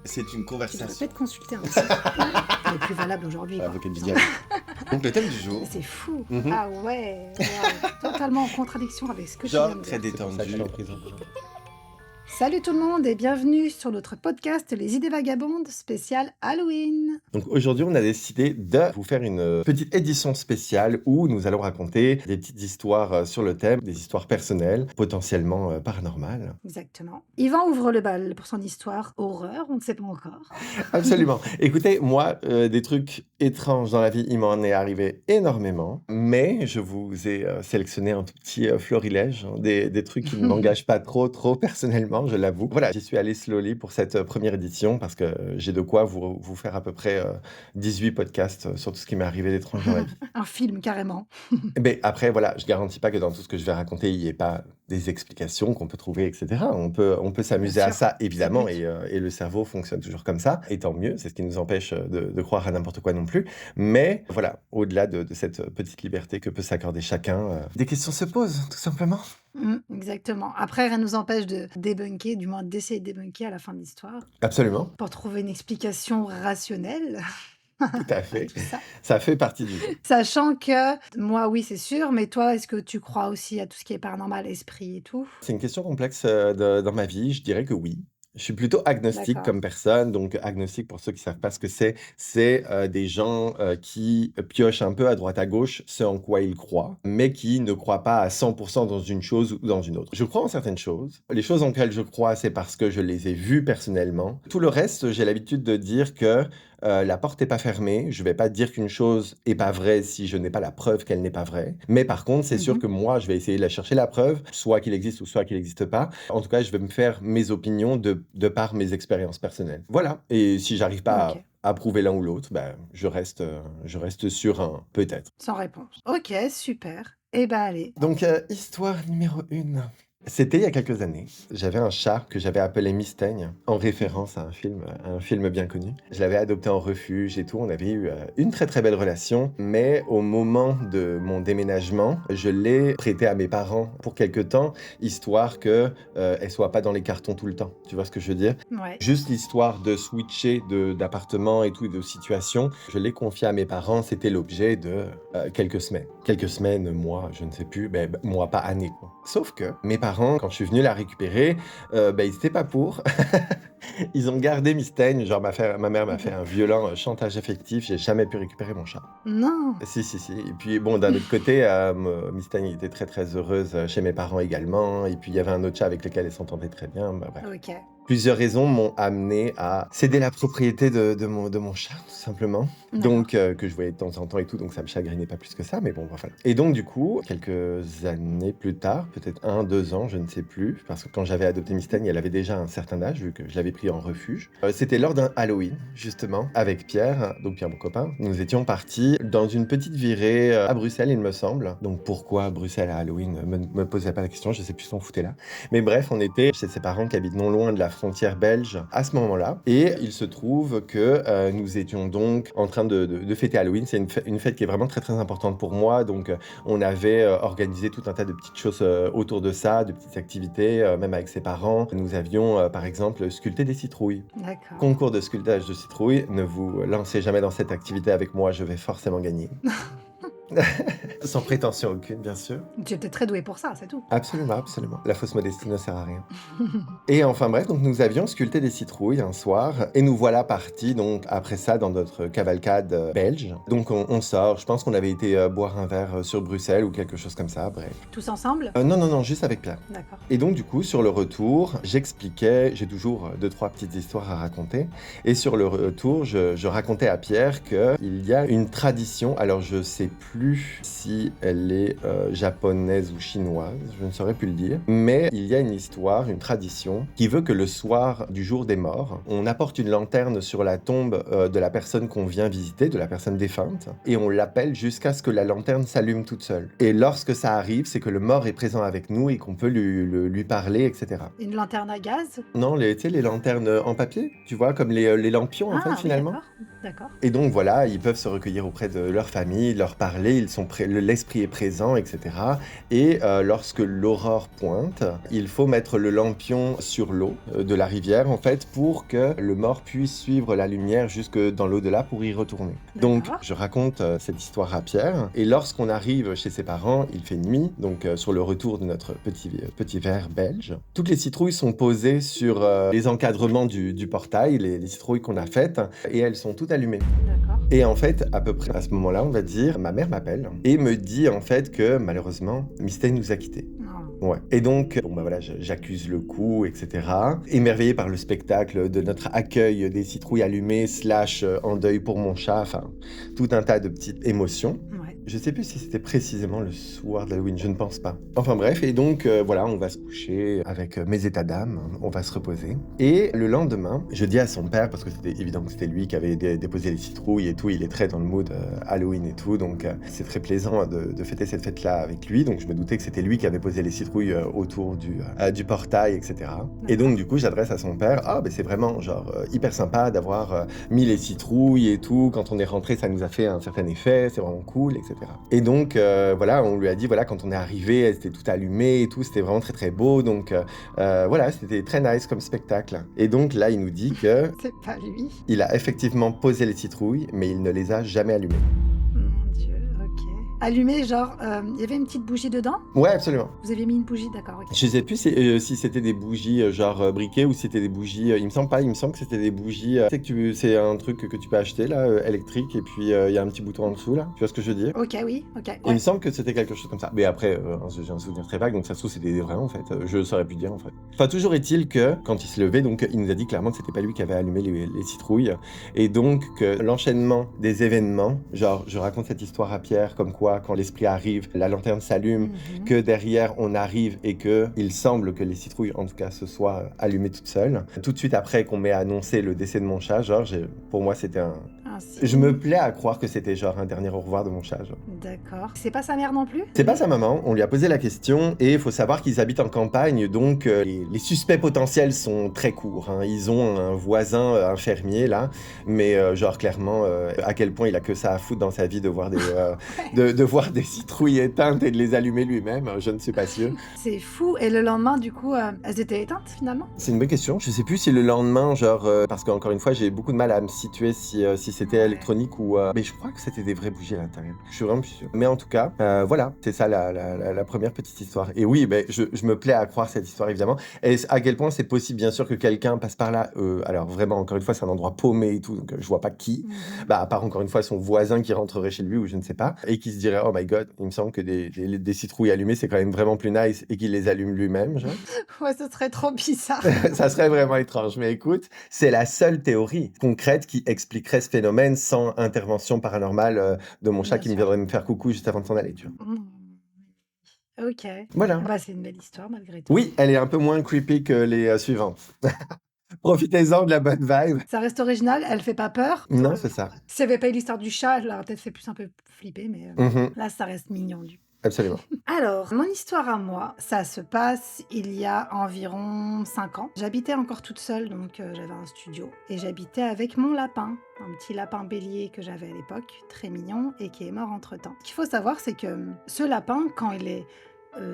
C'est une Tu devrais conversation. peut-être consulter un site. Il est plus valable aujourd'hui. quoi. Avocat du diable. Donc le thème du jour, C'est fou. Mhm. Ah ouais, wow. Totalement en contradiction avec ce que tu genre viens de très dire. C'est pour ça que je suis détendu. en prison. Salut tout le monde et bienvenue sur notre podcast Les idées vagabondes spécial Halloween. Donc aujourd'hui, on a décidé de vous faire une petite édition spéciale où nous allons raconter des petites histoires sur le thème, des histoires personnelles, potentiellement paranormales. Exactement. Yvan ouvre le bal pour son histoire horreur, on ne sait pas encore. Absolument. Écoutez, moi, des trucs étranges dans la vie, il m'en est arrivé énormément, mais je vous ai sélectionné un tout petit florilège, hein, des trucs qui ne m'engagent pas trop personnellement, je l'avoue. Voilà, j'y suis allé slowly pour cette première édition parce que j'ai de quoi vous faire à peu près 18 podcasts sur tout ce qui m'est arrivé d'étrange dans la vie. Un film carrément. Mais après, voilà, je garantis pas que dans tout ce que je vais raconter, il n'y ait pas des explications qu'on peut trouver, etc. On peut s'amuser Bien à sûr, ça, évidemment, c'est le et le cerveau fonctionne toujours comme ça. Et tant mieux, c'est ce qui nous empêche de croire à n'importe quoi non plus. Mais voilà, au-delà de cette petite liberté que peut s'accorder chacun, des questions se posent, tout simplement. Exactement. Après, rien ne nous empêche de débunker, du moins d'essayer de débunker à la fin de l'histoire, Absolument, pour trouver une explication rationnelle tout à à fait. tout ça. Ça fait partie du jeu. Sachant que moi, oui, c'est sûr, mais toi, est-ce que tu crois aussi à tout ce qui est paranormal, esprit et tout? C'est une question complexe dans ma vie, je dirais que oui. Je suis plutôt agnostique D'accord. comme personne, donc agnostique pour ceux qui savent pas ce que c'est des gens qui piochent un peu à droite à gauche ce en quoi ils croient, mais qui ne croient pas à 100% dans une chose ou dans une autre. Je crois en certaines choses. Les choses en lesquelles je crois, c'est parce que je les ai vues personnellement. Tout le reste, j'ai l'habitude de dire que la porte n'est pas fermée. Je vais pas dire qu'une chose est pas vraie si je n'ai pas la preuve qu'elle n'est pas vraie. Mais par contre, c'est sûr que moi, je vais essayer de la chercher la preuve, soit qu'il existe ou soit qu'il n'existe pas. En tout cas, je vais me faire mes opinions de par mes expériences personnelles. Voilà. Et si j'arrive pas Ok. à prouver l'un ou l'autre, ben, je reste sur un peut-être. Sans réponse. Ok, super. Eh ben allez. Donc, histoire numéro 1. C'était il y a quelques années. J'avais un chat que j'avais appelé Mistaigne, en référence à un film bien connu. Je l'avais adopté en refuge et tout. On avait eu une très très belle relation. Mais au moment de mon déménagement, je l'ai prêté à mes parents pour quelques temps, histoire que elle soit pas dans les cartons tout le temps. Tu vois ce que je veux dire? Ouais. Juste l'histoire de switcher d'appartement et tout, et de situation. Je l'ai confié à mes parents. C'était l'objet de quelques semaines. Quelques semaines, mois, je ne sais plus. Ben, mois, pas années, quoi. Sauf que mes parents, quand je suis venu la récupérer, ils n'étaient pas pour. Ils ont gardé Mistaigne. Genre, ma mère m'a fait un violent chantage affectif. J'ai jamais pu récupérer mon chat. Non. Si. Et puis, bon, d'un autre côté, Mistaigne était très, très heureuse chez mes parents également. Et puis, il y avait un autre chat avec lequel elle s'entendait très bien. Bah, bref. Ok. Plusieurs raisons m'ont amené à céder la propriété de mon chat, tout simplement. D'accord. Donc, que je voyais de temps en temps et tout, donc ça me chagrinait pas plus que ça, mais bon, voilà. Et donc, du coup, quelques années plus tard, peut-être 1, 2 ans, je ne sais plus, parce que quand j'avais adopté Mistaigne, elle avait déjà un certain âge, vu que je l'avais pris en refuge. C'était lors d'un Halloween, justement, avec Pierre, donc Pierre, mon copain. Nous étions partis dans une petite virée à Bruxelles, il me semble. Donc, pourquoi Bruxelles à Halloween? Me posez pas la question, je sais plus si on foutait là. Mais bref, on était chez ses parents qui habitent non loin de la frontière belge à ce moment-là. Et il se trouve que nous étions donc en train de fêter Halloween. C'est une fête qui est vraiment très très importante pour moi. Donc on avait organisé tout un tas de petites choses autour de ça, de petites activités, même avec ses parents. Nous avions par exemple sculpté des citrouilles. D'accord. Concours de sculptage de citrouilles, ne vous lancez jamais dans cette activité avec moi, je vais forcément gagner. Sans prétention aucune, bien sûr. Tu étais très doué pour ça, c'est tout. Absolument. La fausse modestie ne sert à rien. Et enfin bref, donc nous avions sculpté des citrouilles un soir, et nous voilà partis donc après ça dans notre cavalcade belge. Donc on sort, je pense qu'on avait été boire un verre sur Bruxelles ou quelque chose comme ça, bref. Tous ensemble? Non, juste avec Pierre. D'accord. Et donc du coup, sur le retour, j'expliquais, j'ai toujours 2-3 petites histoires à raconter, et sur le retour, je racontais à Pierre qu'il y a une tradition, alors je sais plus si elle est japonaise ou chinoise, je ne saurais plus le dire, mais il y a une histoire, une tradition, qui veut que le soir du jour des morts, on apporte une lanterne sur la tombe de la personne qu'on vient visiter, de la personne défunte, et on l'appelle jusqu'à ce que la lanterne s'allume toute seule. Et lorsque ça arrive, c'est que le mort est présent avec nous et qu'on peut lui parler, etc. Une lanterne à gaz? Non, tu sais, les lanternes en papier, tu vois, comme les lampions, en fait, Oui, finalement. d'accord. D'accord. Et donc voilà, ils peuvent se recueillir auprès de leur famille, leur parler, l'esprit est présent, etc. Et lorsque l'aurore pointe, il faut mettre le lampion sur l'eau de la rivière, en fait, pour que le mort puisse suivre la lumière jusque dans l'au-delà pour y retourner. Donc, D'accord. je raconte cette histoire à Pierre, et lorsqu'on arrive chez ses parents, il fait nuit, donc sur le retour de notre petit verre belge. Toutes les citrouilles sont posées sur les encadrements du portail, les citrouilles qu'on a faites, et elles sont toutes allumées. D'accord. Et en fait, à peu près à ce moment-là, on va dire, ma mère m'appelle et me dit en fait que malheureusement, Mystère nous a quittés. Oh. Ouais. Et donc, bon bah voilà, j'accuse le coup, etc. Émerveillé par le spectacle de notre accueil des citrouilles allumées / en deuil pour mon chat, enfin, tout un tas de petites émotions. Ouais. Je sais plus si c'était précisément le soir d'Halloween, je ne pense pas. Enfin bref, et donc voilà, on va se coucher avec mes états d'âme, on va se reposer. Et le lendemain, je dis à son père, parce que c'était évident que c'était lui qui avait déposé les citrouilles et tout, il est très dans le mood Halloween et tout, donc c'est très plaisant de fêter cette fête-là avec lui, donc je me doutais que c'était lui qui avait posé les citrouilles autour du portail, etc. Et donc du coup, j'adresse à son père, ah ben c'est vraiment genre hyper sympa d'avoir mis les citrouilles et tout, quand on est rentré, ça nous a fait un certain effet, c'est vraiment cool, etc. Et donc, voilà, on lui a dit, voilà, quand on est arrivé, elles étaient toutes allumées et tout, c'était vraiment très très beau, donc voilà, c'était très nice comme spectacle. Et donc là, il nous dit que C'est pas lui. il a effectivement posé les citrouilles, mais il ne les a jamais allumées. Mon Dieu, ok. Allumé, genre, il y avait une petite bougie dedans? Ouais, absolument. Vous aviez mis une bougie, d'accord, ok. Je sais plus si c'était des bougies genre briquet ou si c'était des bougies. Il me semble pas, il me semble que c'était des bougies. Tu sais que c'est un truc que tu peux acheter là, électrique, et puis il y a un petit bouton en dessous là. Tu vois ce que je veux dire? Ok, oui, ok. Il me Ouais. semble que c'était quelque chose comme ça. Mais après, j'ai un souvenir très vague, donc ça se trouve c'était des vrais en fait. Je saurais plus dire en fait. Enfin, toujours est-il que quand il se levait, donc il nous a dit clairement que c'était pas lui qui avait allumé les citrouilles. Et donc que l'enchaînement des événements, genre je raconte cette histoire à Pierre, comme quoi quand l'esprit arrive, la lanterne s'allume, Mhm. que derrière on arrive et que il semble que les citrouilles en tout cas se soient allumées toutes seules. Tout de suite après qu'on m'ait annoncé le décès de mon chat, genre pour moi c'était un... Ah, si. Je me plais à croire que c'était genre un dernier au revoir de mon chat, genre. D'accord. C'est pas sa mère non plus? C'est pas sa maman, on lui a posé la question et il faut savoir qu'ils habitent en campagne, donc les suspects potentiels sont très courts, hein. Ils ont un voisin, un fermier là, mais genre clairement à quel point il a que ça à foutre dans sa vie de voir de voir des citrouilles éteintes et de les allumer lui-même, je ne suis pas sûr. C'est fou. Et le lendemain, du coup, elles étaient éteintes finalement? C'est une bonne question. Je sais plus si le lendemain, genre, parce qu'encore une fois, j'ai beaucoup de mal à me situer si c'était Ouais. électronique ou. Mais je crois que c'était des vraies bougies à l'intérieur. Je suis vraiment plus sûr. Mais en tout cas, voilà, c'est ça la première petite histoire. Et oui, ben, je me plais à croire cette histoire évidemment. Et à quel point c'est possible, bien sûr, que quelqu'un passe par là. Alors vraiment, encore une fois, c'est un endroit paumé et tout, donc je vois pas qui. Mhm. Bah, à part encore une fois son voisin qui rentrerait chez lui ou je ne sais pas, et qui se dirait, oh my god, il me semble que des citrouilles allumées, c'est quand même vraiment plus nice, et qu'il les allume lui-même, genre. Ouais, ce serait trop bizarre. Ça serait vraiment étrange, mais écoute, c'est la seule théorie concrète qui expliquerait ce phénomène sans intervention paranormale de mon chat Bien qui me sûr. viendrait me faire coucou juste avant de s'en aller, tu vois. Mhm. Ok. Voilà. Bah, c'est une belle histoire malgré tout. Oui, elle est un peu moins creepy que les suivantes. Profitez-en de la bonne vibe. Ça reste original, elle fait pas peur. Non, c'est ça. Si elle avait pas eu l'histoire du chat, elle aurait peut-être fait plus un peu flipper, mais Mhm, là, ça reste mignon. absolument. Alors, mon histoire à moi, ça se passe il y a environ 5 ans. J'habitais encore toute seule, donc j'avais un studio. Et j'habitais avec mon lapin, un petit lapin bélier que j'avais à l'époque, très mignon, et qui est mort entre-temps. Ce qu'il faut savoir, c'est que ce lapin, quand il est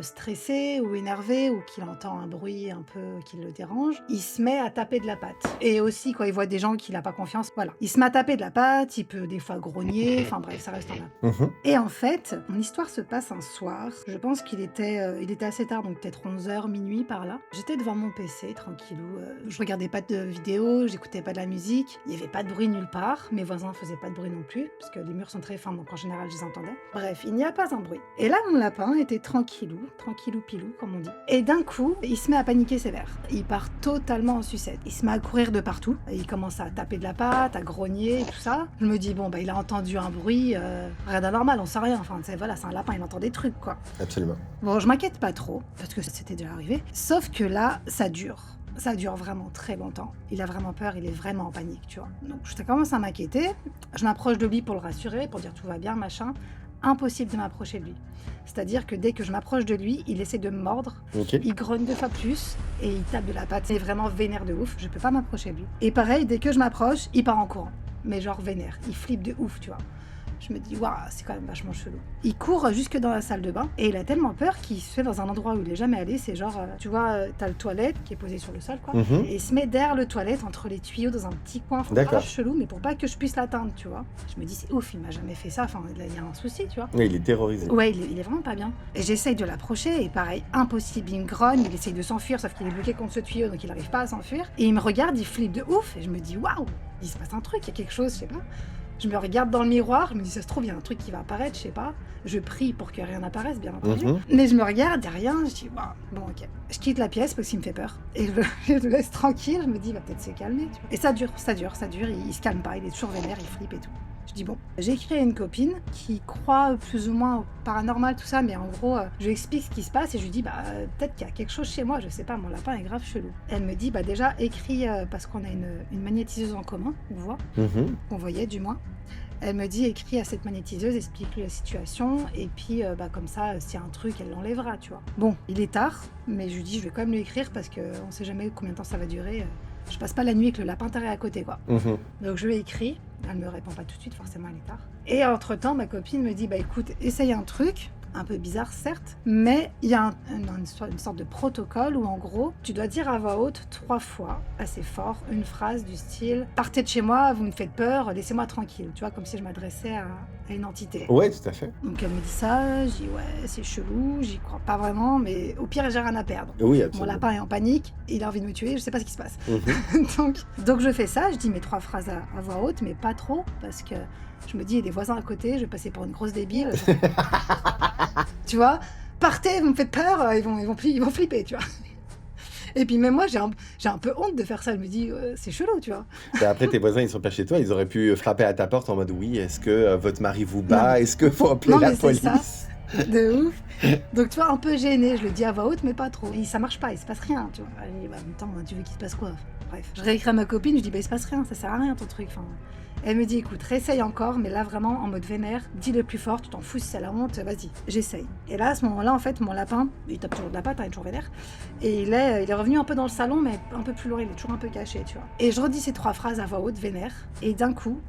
stressé ou énervé ou qu'il entend un bruit un peu qui le dérange, il se met à taper de la patte. Et aussi quand il voit des gens qu'il n'a pas confiance, voilà. Il se met à taper de la patte, il peut des fois grogner, enfin bref, ça reste un lapin. Mhm. Et en fait, mon histoire se passe un soir. Je pense qu'il était assez tard, donc peut-être 11h, minuit par là. J'étais devant mon PC, tranquillou. Je regardais pas de vidéos, j'écoutais pas de la musique. Il y avait pas de bruit nulle part. Mes voisins faisaient pas de bruit non plus, parce que les murs sont très fins, donc en général, je les entendais. Bref, il n'y a pas un bruit. Et là, mon lapin était tranquillou pilou, comme on dit. Et d'un coup, il se met à paniquer sévère. Il part totalement en sucette. Il se met à courir de partout. Et il commence à taper de la patte, à grogner, et tout ça. Je me dis, bon, bah, il a entendu un bruit, rien d'anormal, on sait rien. Enfin, tu sais, voilà, c'est un lapin, il entend des trucs, quoi. Absolument. Bon, je m'inquiète pas trop, parce que c'était déjà arrivé. Sauf que là, ça dure. Ça dure vraiment très longtemps. Il a vraiment peur, il est vraiment en panique, tu vois. Donc, je commence à m'inquiéter. Je m'approche de lui pour le rassurer, pour dire tout va bien, machin. Impossible de m'approcher de lui. C'est-à-dire que dès que je m'approche de lui, il essaie de me mordre, Ok. il grogne 2 fois plus et il tape de la patte. C'est vraiment vénère de ouf, je peux pas m'approcher de lui. Et pareil, dès que je m'approche, il part en courant. mais genre vénère. Il flippe de ouf, tu vois. Je me dis, waouh, c'est quand même vachement chelou. Il court jusque dans la salle de bain et il a tellement peur qu'il se fait dans un endroit où il est jamais allé. C'est genre, tu vois, t'as le toilette qui est posé sur le sol, quoi. Mhm. Et il se met derrière le toilette, entre les tuyaux, dans un petit coin. Enfin, D'accord. grave chelou, mais pour pas que je puisse l'atteindre, tu vois. Je me dis, c'est ouf, il m'a jamais fait ça. Enfin, là, il y a un souci, tu vois. Oui, il est terrorisé. Ouais, il est vraiment pas bien. Et j'essaye de l'approcher, et pareil, impossible, il me grogne, il essaye de s'enfuir, sauf qu'il est bloqué contre ce tuyau, donc il arrive pas à s'enfuir. Et il me regarde, il flippe de ouf, et je me dis, waouh, il se passe un truc, il y a quelque chose, je sais pas. Je me regarde dans le miroir, je me dis, ça se trouve, il y a un truc qui va apparaître, je sais pas. Je prie pour que rien n'apparaisse, bien entendu. Mhm. Mais je me regarde, il n'y a rien, je dis, waouh, bon, ok. Je quitte la pièce parce qu'il me fait peur. Et je le laisse tranquille, je me dis, il va peut-être se calmer, tu vois. Et ça dure, il se calme pas, il est toujours vénère, il flippe et tout. Je dis bon, j'ai écrit à une copine qui croit plus ou moins au paranormal, tout ça, mais en gros, je lui explique ce qui se passe et je lui dis, peut-être qu'il y a quelque chose chez moi, je sais pas, mon lapin est grave chelou. Elle me dit, déjà, écris, parce qu'on a une magnétiseuse en commun, on voit, Mhm. on voyait du moins. Elle me dit, écris à cette magnétiseuse, explique-lui la situation, et puis comme ça, s'il y a un truc, elle l'enlèvera, tu vois. Bon, il est tard, mais je lui dis, je vais quand même lui écrire parce qu'on sait jamais combien de temps ça va durer. Je passe pas la nuit avec le lapin terré à côté, quoi. Mhm. Donc je lui ai écrit, elle me répond pas tout de suite, forcément elle est tard. Et entre-temps, ma copine me dit, écoute, essaye un truc, un peu bizarre certes, mais il y a une sorte de protocole où en gros, tu dois dire à voix haute 3 fois, assez fort, une phrase du style « Partez de chez moi, vous me faites peur, laissez-moi tranquille », tu vois, comme si je m'adressais à une entité. Ouais, tout à fait. Donc elle me dit ça, je dis « Ouais, c'est chelou, j'y crois pas vraiment, mais au pire, j'ai rien à perdre. » Oui, Mon absolument. lapin est en panique, il a envie de me tuer, je sais pas ce qui se passe. Mhm. donc je fais ça, je dis mes 3 phrases à voix haute, mais pas trop, parce que je me dis, il y a des voisins à côté, je vais passer pour une grosse débile. Tu vois, partez, vous me faites peur, ils vont flipper, tu vois. Et puis même moi, j'ai un peu honte de faire ça, je me dis, c'est chelou, tu vois. Et après, tes voisins, ils sont pas chez toi, ils auraient pu frapper à ta porte en mode oui, est-ce que votre mari vous Non, bat? mais- Est-ce qu'il faut appeler Non, la mais c'est ça. police? De ouf. Donc tu vois, un peu gênée, je le dis à voix haute, mais pas trop. Et ça marche pas, il se passe rien, tu vois. Et, en même temps, tu veux qu'il se passe quoi? Bref, je réécris à ma copine, je dis, il se passe rien, ça sert à rien ton truc. Enfin, elle me dit, écoute, réessaye encore, mais là vraiment en mode vénère, dis le plus fort, tu t'en fous si c'est la honte, vas-y, j'essaye. Et là, à ce moment-là, en fait, mon lapin, il tape toujours de la patte, il est toujours vénère, et il est revenu un peu dans le salon, mais un peu plus loin, il est toujours un peu caché, tu vois. Et je redis ces 3 phrases à voix haute, vénère, et d'un coup,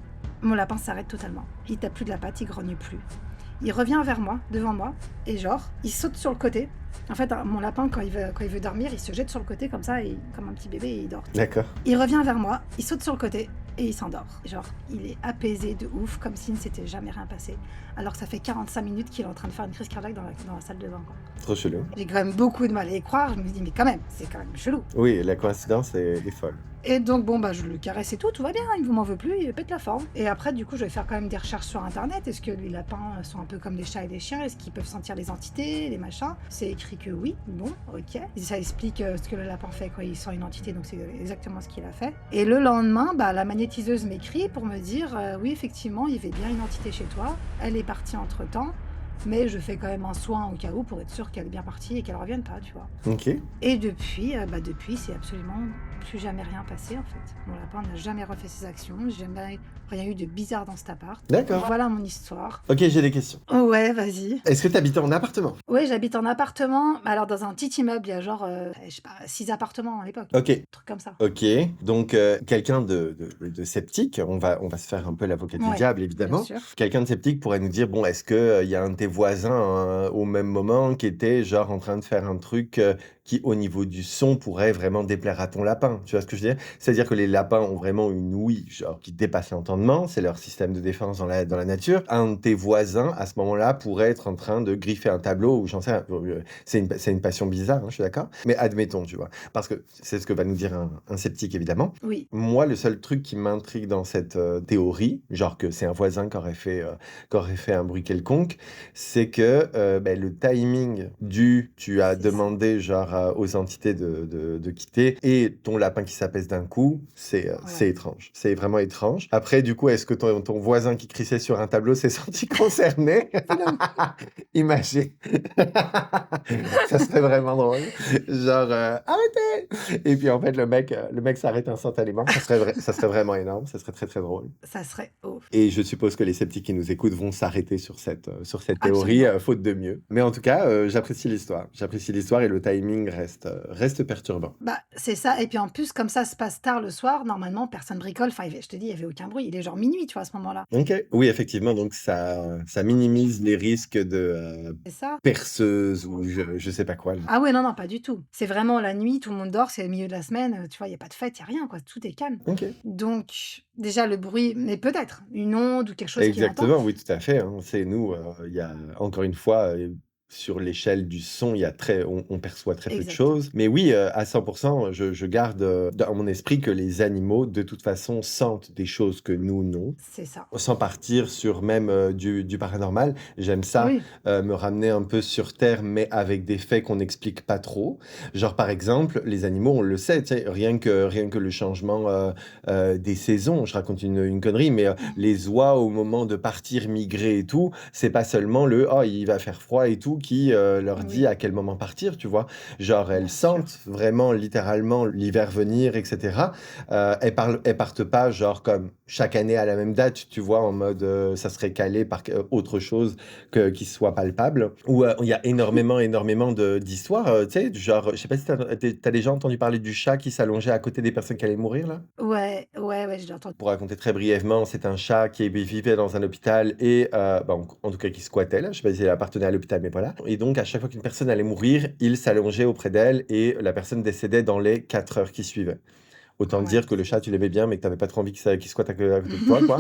mon lapin s'arrête totalement. Il tape plus de la patte, il grogne plus. Il revient vers moi, devant moi, et genre, il saute sur le côté. En fait, mon lapin, quand il veut dormir, il se jette sur le côté comme ça, et, comme un petit bébé, et il dort. D'accord. Il revient vers moi, il saute sur le côté, et il s'endort. Genre, il est apaisé de ouf, comme s'il ne s'était jamais rien passé. Alors que ça fait 45 minutes qu'il est en train de faire une crise cardiaque dans la salle de bain, quoi. Trop chelou. J'ai quand même beaucoup de mal à y croire, je me dis, mais quand même, c'est quand même chelou. Oui, la coïncidence est folle. Et donc, je le caresse et tout va bien, il ne m'en veut plus, il pète la forme. Et après, du coup, je vais faire quand même des recherches sur Internet. Est-ce que les lapins sont un peu comme les chats et les chiens? Est-ce qu'ils peuvent sentir les entités, les machins? C'est écrit que oui, bon, ok. Et ça explique ce que le lapin fait quand il sent une entité, donc c'est exactement ce qu'il a fait. Et le lendemain, la magnétiseuse m'écrit pour me dire, oui, effectivement, il y avait bien une entité chez toi, elle est partie entre-temps. Mais je fais quand même un soin au cas où pour être sûre qu'elle est bien partie et qu'elle revienne pas, tu vois. Ok. Et depuis, c'est absolument plus jamais rien passé en fait. Mon lapin n'a jamais refait ses actions, jamais rien eu de bizarre dans cet appart. D'accord. Voilà mon histoire. Ok, j'ai des questions. Oh ouais, vas-y. Est-ce que tu habitais en appartement? Oui, j'habite en appartement, alors dans un petit immeuble, il y a genre, je sais pas, 6 appartements à l'époque. Ok. Un truc comme ça. Ok, donc quelqu'un de sceptique, on va se faire un peu l'avocat du Ouais, diable bien évidemment. sûr. Quelqu'un de sceptique pourrait nous dire, bon, est-ce que il y a un de tes voisins au même moment qui était genre en train de faire un truc qui au niveau du son pourrait vraiment déplaire à ton lapin? Tu vois ce que je veux dire? C'est-à-dire que les lapins ont vraiment une ouïe genre qui dépasse l'entendement, c'est leur système de défense dans la nature. Un de tes voisins à ce moment-là pourrait être en train de griffer un tableau ou j'en sais rien. C'est une passion bizarre, hein, je suis d'accord. Mais admettons, tu vois. Parce que c'est ce que va nous dire un sceptique, évidemment. Oui. Moi, le seul truc qui m'intrigue dans cette théorie, genre que c'est un voisin qui aurait fait un bruit quelconque, c'est que le timing tu as C'est ça. demandé genre aux entités de quitter et ton lapin qui s'apaise d'un coup, c'est Ouais. étrange. C'est vraiment étrange. Après, du coup, est-ce que ton voisin qui crissait sur un tableau s'est senti concerné? Imagine. Ça serait vraiment drôle. Genre, arrêtez! Et puis en fait, le mec s'arrête instantanément. Ça serait vraiment énorme. Ça serait très très drôle. Ça serait ouf. Et je suppose que les sceptiques qui nous écoutent vont s'arrêter sur cette théorie, Absolument. faute de mieux. Mais en tout cas, j'apprécie l'histoire. J'apprécie l'histoire et le timing reste perturbant. C'est ça. Et puis en plus, comme ça se passe tard le soir, normalement, personne bricole. Enfin, je te dis, il y avait aucun bruit. Il est genre minuit, tu vois, à ce moment-là. OK. Oui, effectivement, donc ça minimise les risques de, C'est ça. perceuse ou je sais pas quoi là. Ah ouais, non, non, pas du tout. C'est vraiment la nuit, tout le monde dort, c'est le milieu de la semaine, tu vois, il y a pas de fête, il y a rien, quoi, tout est calme. OK. Donc déjà le bruit, mais peut-être une onde ou quelque chose qu'il entend. Exactement, oui, tout à fait, hein. C'est nous, il y a encore une fois, sur l'échelle du son, il y a très on perçoit très peu de Exactement, choses. Mais oui, à 100 je garde, dans mon esprit que les animaux, de toute façon, sentent des choses que nous, non. c'est ça. Sans partir sur même, du paranormal. J'aime ça, Oui, me ramener un peu sur terre, mais avec des faits qu'on n'explique pas trop. Genre, par exemple, les animaux, on le sait, tu sais, rien que le changement, des saisons. Je raconte une connerie, mais, les oies, au moment de partir migrer et tout, c'est pas seulement le: «Oh, il va faire froid et tout» qui, leur dit oui, à quel moment partir, tu vois? Genre, elles bien sûr. sentent vraiment littéralement l'hiver venir et cetera. Elles partent pas genre comme chaque année à la même date, tu vois? En mode, ça serait calé par autre chose que qui soit palpable. Ou, il y a énormément d'histoires, tu sais, du genre, je sais pas si tu as déjà entendu parler du chat qui s'allongeait à côté des personnes qui allaient mourir là? Ouais, ouais, ouais, j'ai entendu. Pour raconter très brièvement, c'est un chat qui vivait dans un hôpital et bah, en tout cas qui squattait là, je sais pas s'il appartenait à l'hôpital, mais voilà. Et donc à chaque fois qu'une personne allait mourir, il s'allongeait auprès d'elle et la personne décédait dans les 4 heures qui suivaient. Autant Ouais, dire que le c'est chat, tu l'aimais bien, mais que tu avais pas trop envie qu'il squatte à côté de toi, quoi.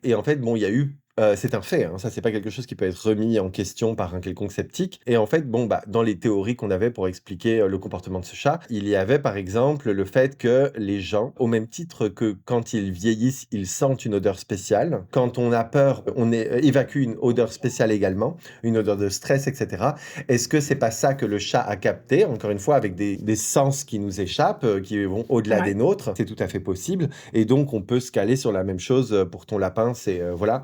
Et en fait, bon, il y a eu c'est un fait, hein, ça, c'est pas quelque chose qui peut être remis en question par un quelconque sceptique. Et en fait, bon, bah, dans les théories qu'on avait pour expliquer, le comportement de ce chat, il y avait, par exemple, le fait que les gens, au même titre que quand ils vieillissent, ils sentent une odeur spéciale. Quand on a peur, on évacue une odeur spéciale également, une odeur de stress et cetera. Est-ce que c'est pas ça que le chat a capté? Encore une fois, avec des sens qui nous échappent, qui vont au-delà des ouais. nôtres, c'est tout à fait possible. Et donc on peut se caler sur la même chose, pour ton lapin, c'est, voilà,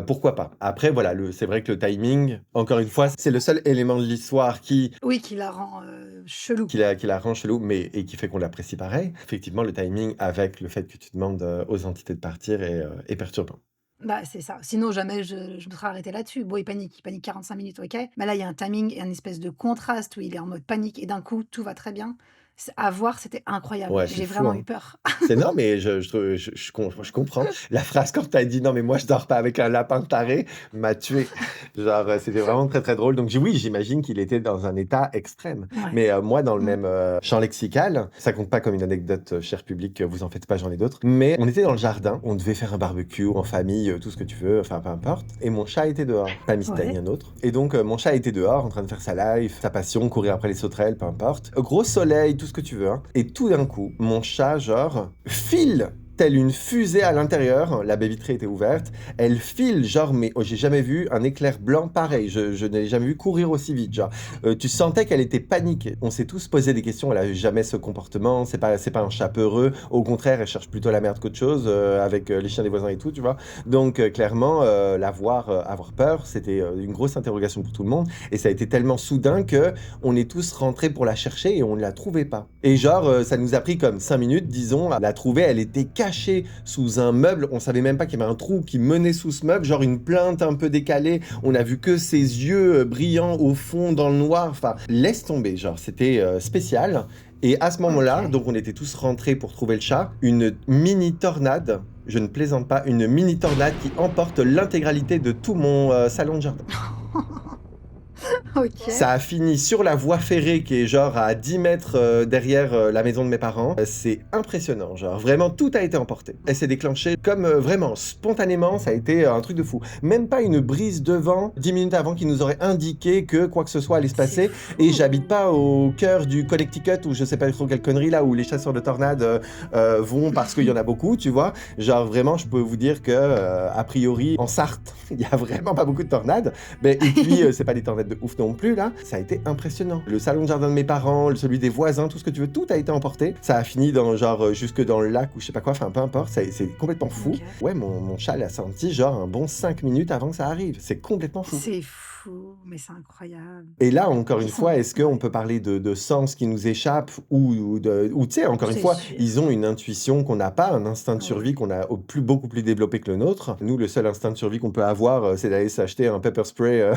pourquoi pas? Après voilà, c'est vrai que le timing, encore une fois, c'est le seul élément de l'histoire Oui, qui la rend, chelou. qui la rend chelou, mais et qui fait qu'on l'apprécie pareil. Effectivement, le timing avec le fait que tu demandes, aux entités de partir est perturbant. Bah, c'est ça. Sinon jamais je me serais arrêtée là-dessus. Bon, il panique 45 minutes, OK. Mais là, il y a un timing et un espèce de contraste où il est en mode panique et d'un coup, tout va très bien. C'est à voir, c'était incroyable. Ouais, c'est J'ai fou, vraiment eu hein. peur. C'est non, mais je comprends. La phrase quand tu as dit: «Non, mais moi je dors pas avec un lapin taré», m'a tué. Genre, c'était vraiment très, très drôle. Donc oui, j'imagine qu'il était dans un état extrême. Ouais. Mais, moi, dans le Mmh. même, champ lexical, ça compte pas comme une anecdote, cher public, vous en faites pas, j'en ai d'autres. Mais on était dans le jardin, on devait faire un barbecue en famille, tout ce que tu veux, enfin peu importe. Et mon chat était dehors, pas Mystanie, Ouais. un autre. Et donc, mon chat était dehors en train de faire sa life, sa passion, courir après les sauterelles, peu importe. Gros soleil, tout ce que tu veux, hein. Et tout d'un coup, mon chat, genre, file telle une fusée à l'intérieur. La baie vitrée était ouverte. Elle file, genre, mais oh, j'ai jamais vu un éclair blanc pareil. Je n'ai jamais vu courir aussi vite. Genre, tu sentais qu'elle était paniquée. On s'est tous posé des questions. Elle a jamais ce comportement. C'est pas un chat peureux. Au contraire, elle cherche plutôt la merde qu'autre chose, avec les chiens des voisins et tout, tu vois. Donc, clairement, la voir avoir peur, c'était une grosse interrogation pour tout le monde. Et ça a été tellement soudain que on est tous rentrés pour la chercher et on ne la trouvait pas. Et genre, ça nous a pris comme 5 minutes, disons, à la trouver. Elle était cachée sous un meuble. On savait même pas qu'il y avait un trou qui menait sous ce meuble, genre une plainte un peu décalée. On a vu que ses yeux brillants au fond dans le noir. Enfin, laisse tomber, genre, c'était spécial. Et à ce moment-là, OK. donc on était tous rentrés pour trouver le chat, une mini tornade, je ne plaisante pas, une mini tornade qui emporte l'intégralité de tout mon salon de jardin. OK. Ça a fini sur la voie ferrée qui est genre à 10 mètres derrière la maison de mes parents. C'est impressionnant, genre vraiment tout a été emporté. Elle s'est déclenchée comme vraiment spontanément, ça a été un truc de fou. Même pas une brise de vent 10 minutes avant qui nous aurait indiqué que quoi que ce soit allait se C'est passer. Et j'habite fou! pas au cœur du Connecticut ou je sais pas trop quelle connerie là où les chasseurs de tornades vont parce qu'il y en a beaucoup, tu vois. Genre vraiment, je peux vous dire que a priori en Sarthe, il y a vraiment pas beaucoup de tornades. Mais, et puis c'est pas des tornades de ouf non plus là. Ça a été impressionnant. Le salon de jardin de mes parents, celui des voisins, tout ce que tu veux, tout a été emporté. Ça a fini dans genre jusque dans le lac ou je sais pas quoi, enfin peu importe, c'est complètement fou. OK. Ouais, mon chat l'a senti genre un bon 5 minutes avant que ça arrive. C'est complètement fou. C'est fou, mais c'est incroyable. Et là, encore Ils une fois, sont est-ce qu'on ouais, peut parler de sens qui nous échappent ou tu sais, encore une c'est fois, sûr. ils ont une intuition qu'on n'a pas, un instinct de survie Ouais. qu'on a beaucoup plus développé que le nôtre. Nous, le seul instinct de survie qu'on peut avoir, c'est d'aller s'acheter un pepper spray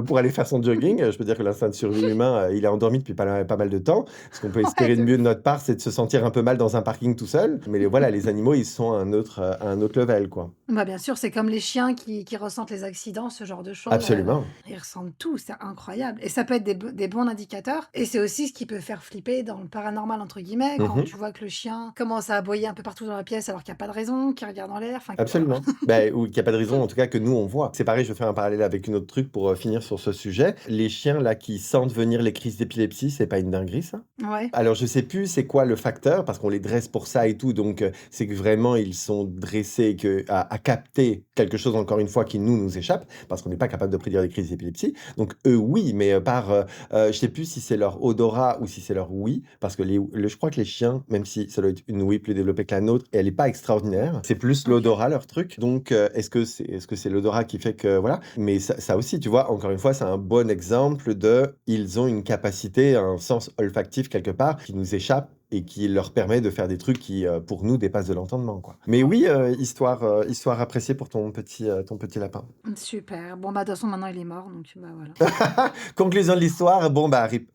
pour aller faire son jogging. Je peux dire que l'instinct de survie humain, il est endormi depuis pas mal de temps. Ce qu'on peut Ouais, espérer de de mieux de ouf. notre part, c'est de se sentir un peu mal dans un parking tout seul. Mais voilà, les animaux, ils sont à un autre level, quoi. Bah, bien sûr, c'est comme les chiens qui ressentent les accidents, ce genre de choses, Absolument. ils ressentent tout, c'est incroyable et ça peut être des bons indicateurs et c'est aussi ce qui peut faire flipper dans le «paranormal» entre guillemets, quand Mmh. tu vois que le chien commence à aboyer un peu partout dans la pièce alors qu'il y a pas de raison, qu'il regarde en l'air, enfin que voilà. Absolument. Bah, ou qu'il y a pas de raison, en tout cas, que nous, on voit. C'est pareil, je vais faire un parallèle avec une autre truc pour, finir sur ce sujet. Les chiens, là, qui sentent venir les crises d'épilepsie, c'est pas une dinguerie, ça? Ouais, Alors je sais plus c'est quoi le facteur, parce qu'on les dresse pour ça et tout, donc c'est que vraiment ils sont dressés et que à capter quelque chose encore une fois qui nous échappe, parce qu'on n'est pas capable de prédire les crises d'épilepsie. Donc eux oui, mais je sais plus si c'est leur odorat ou si c'est leur ouïe, parce que je crois que les chiens, même si ça doit être une ouïe plus développée que la nôtre, et elle est pas extraordinaire, c'est plus OK. l'odorat leur truc. Donc est-ce que c'est l'odorat qui fait que voilà? Mais ça aussi, tu vois, encore une fois, c'est un bon exemple de ils ont une capacité, un sens olfactif quelque part qui nous échappe et qui leur permet de faire des trucs qui, pour nous, dépassent de l'entendement, quoi. Mais oui, histoire appréciée pour ton petit lapin. Super. Bon, bah, de toute façon maintenant il est mort donc bah, voilà. Conclusion de l'histoire, bon, bah, RIP.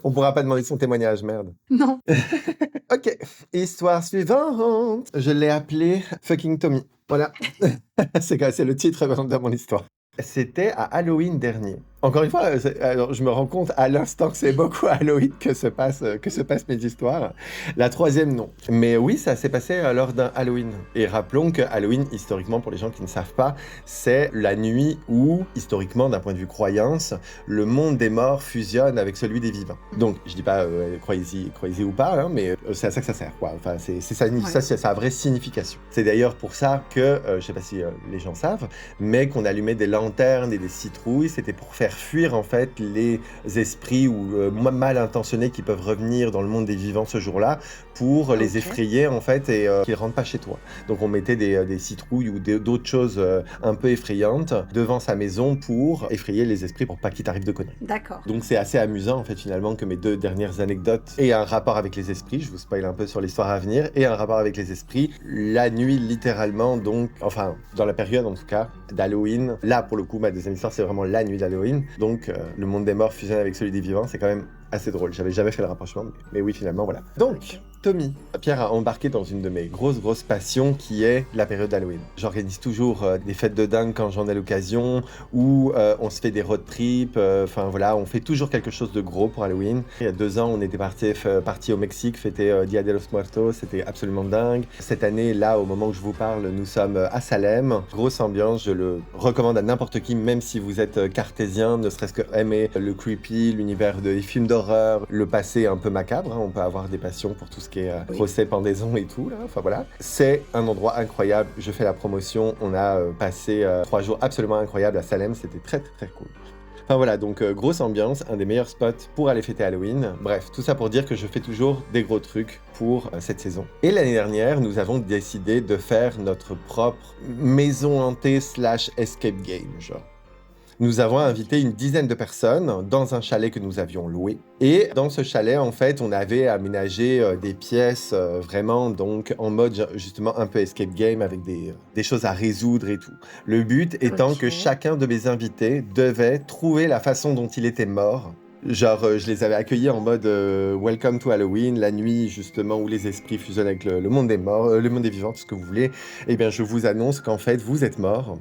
On pourra pas demander son témoignage, merde. Non. OK, histoire suivante. Je l'ai appelé Fucking Tommy. Voilà. C'est le titre de mon histoire. C'était à Halloween dernier. Encore une fois, alors je me rends compte à l'instant que c'est beaucoup à Halloween que se passent mes histoires. La troisième, non. Mais oui, ça s'est passé lors d'un Halloween. Et rappelons que Halloween, historiquement, pour les gens qui ne savent pas, c'est la nuit où, historiquement, d'un point de vue croyance, le monde des morts fusionne avec celui des vivants. Donc, je dis pas croyez-y ou pas, hein, mais c'est à ça que ça sert, quoi. Enfin, Ouais. c'est sa vraie signification. C'est d'ailleurs pour ça que, je sais pas si les gens savent, mais qu'on allumait des lanternes et des citrouilles, c'était pour faire fuir en fait les esprits ou mal intentionnés qui peuvent revenir dans le monde des vivants ce jour-là pour les OK. effrayer en fait et qu'ils rentrent pas chez toi. Donc on mettait des citrouilles ou d'autres choses un peu effrayantes devant sa maison pour effrayer les esprits pour pas qu'il t'arrive de conneries. D'accord. Donc c'est assez amusant en fait finalement que mes deux dernières anecdotes aient un rapport avec les esprits, je vous spoil un peu sur l'histoire à venir, et un rapport avec les esprits, la nuit littéralement donc, enfin dans la période en tout cas, d'Halloween. Là pour le coup ma deuxième histoire c'est vraiment la nuit d'Halloween, donc le monde des morts fusionne avec celui des vivants, c'est quand même assez drôle, j'avais jamais fait le rapprochement, mais oui finalement voilà. Donc, OK. Tommy, Pierre a embarqué dans une de mes grosses passions qui est la période d'Halloween. J'organise toujours des fêtes de dingue quand j'en ai l'occasion, où on se fait des road trips, enfin voilà, on fait toujours quelque chose de gros pour Halloween. Il y a 2 ans, on était parti au Mexique fêter Dia de los Muertos, c'était absolument dingue. Cette année, là, au moment où je vous parle, nous sommes à Salem. Grosse ambiance, je le recommande à n'importe qui, même si vous êtes cartésien, ne serait-ce que aimer le creepy, l'univers des films d'horreur, le passé un peu macabre, hein, on peut avoir des passions pour tout ce qui est Oui. procès, pendaison et tout, là, enfin voilà. C'est un endroit incroyable, je fais la promotion, on a passé 3 jours absolument incroyables à Salem, c'était très cool. Enfin voilà, donc grosse ambiance, un des meilleurs spots pour aller fêter Halloween. Bref, tout ça pour dire que je fais toujours des gros trucs pour cette saison. Et l'année dernière, nous avons décidé de faire notre propre maison hantée / escape game, genre. Nous avons OK. invité une dizaine de personnes dans un chalet que nous avions loué. Et dans ce chalet, en fait, on avait aménagé des pièces vraiment donc en mode justement un peu escape game avec des choses à résoudre et tout. Le but étant que OK. chacun de mes invités devait trouver la façon dont il était mort. Genre, je les avais accueillis en mode Welcome to Halloween, la nuit justement où les esprits fusionnent avec le monde des morts, le monde des vivants, tout ce que vous voulez. Eh bien, je vous annonce qu'en fait, vous êtes mort.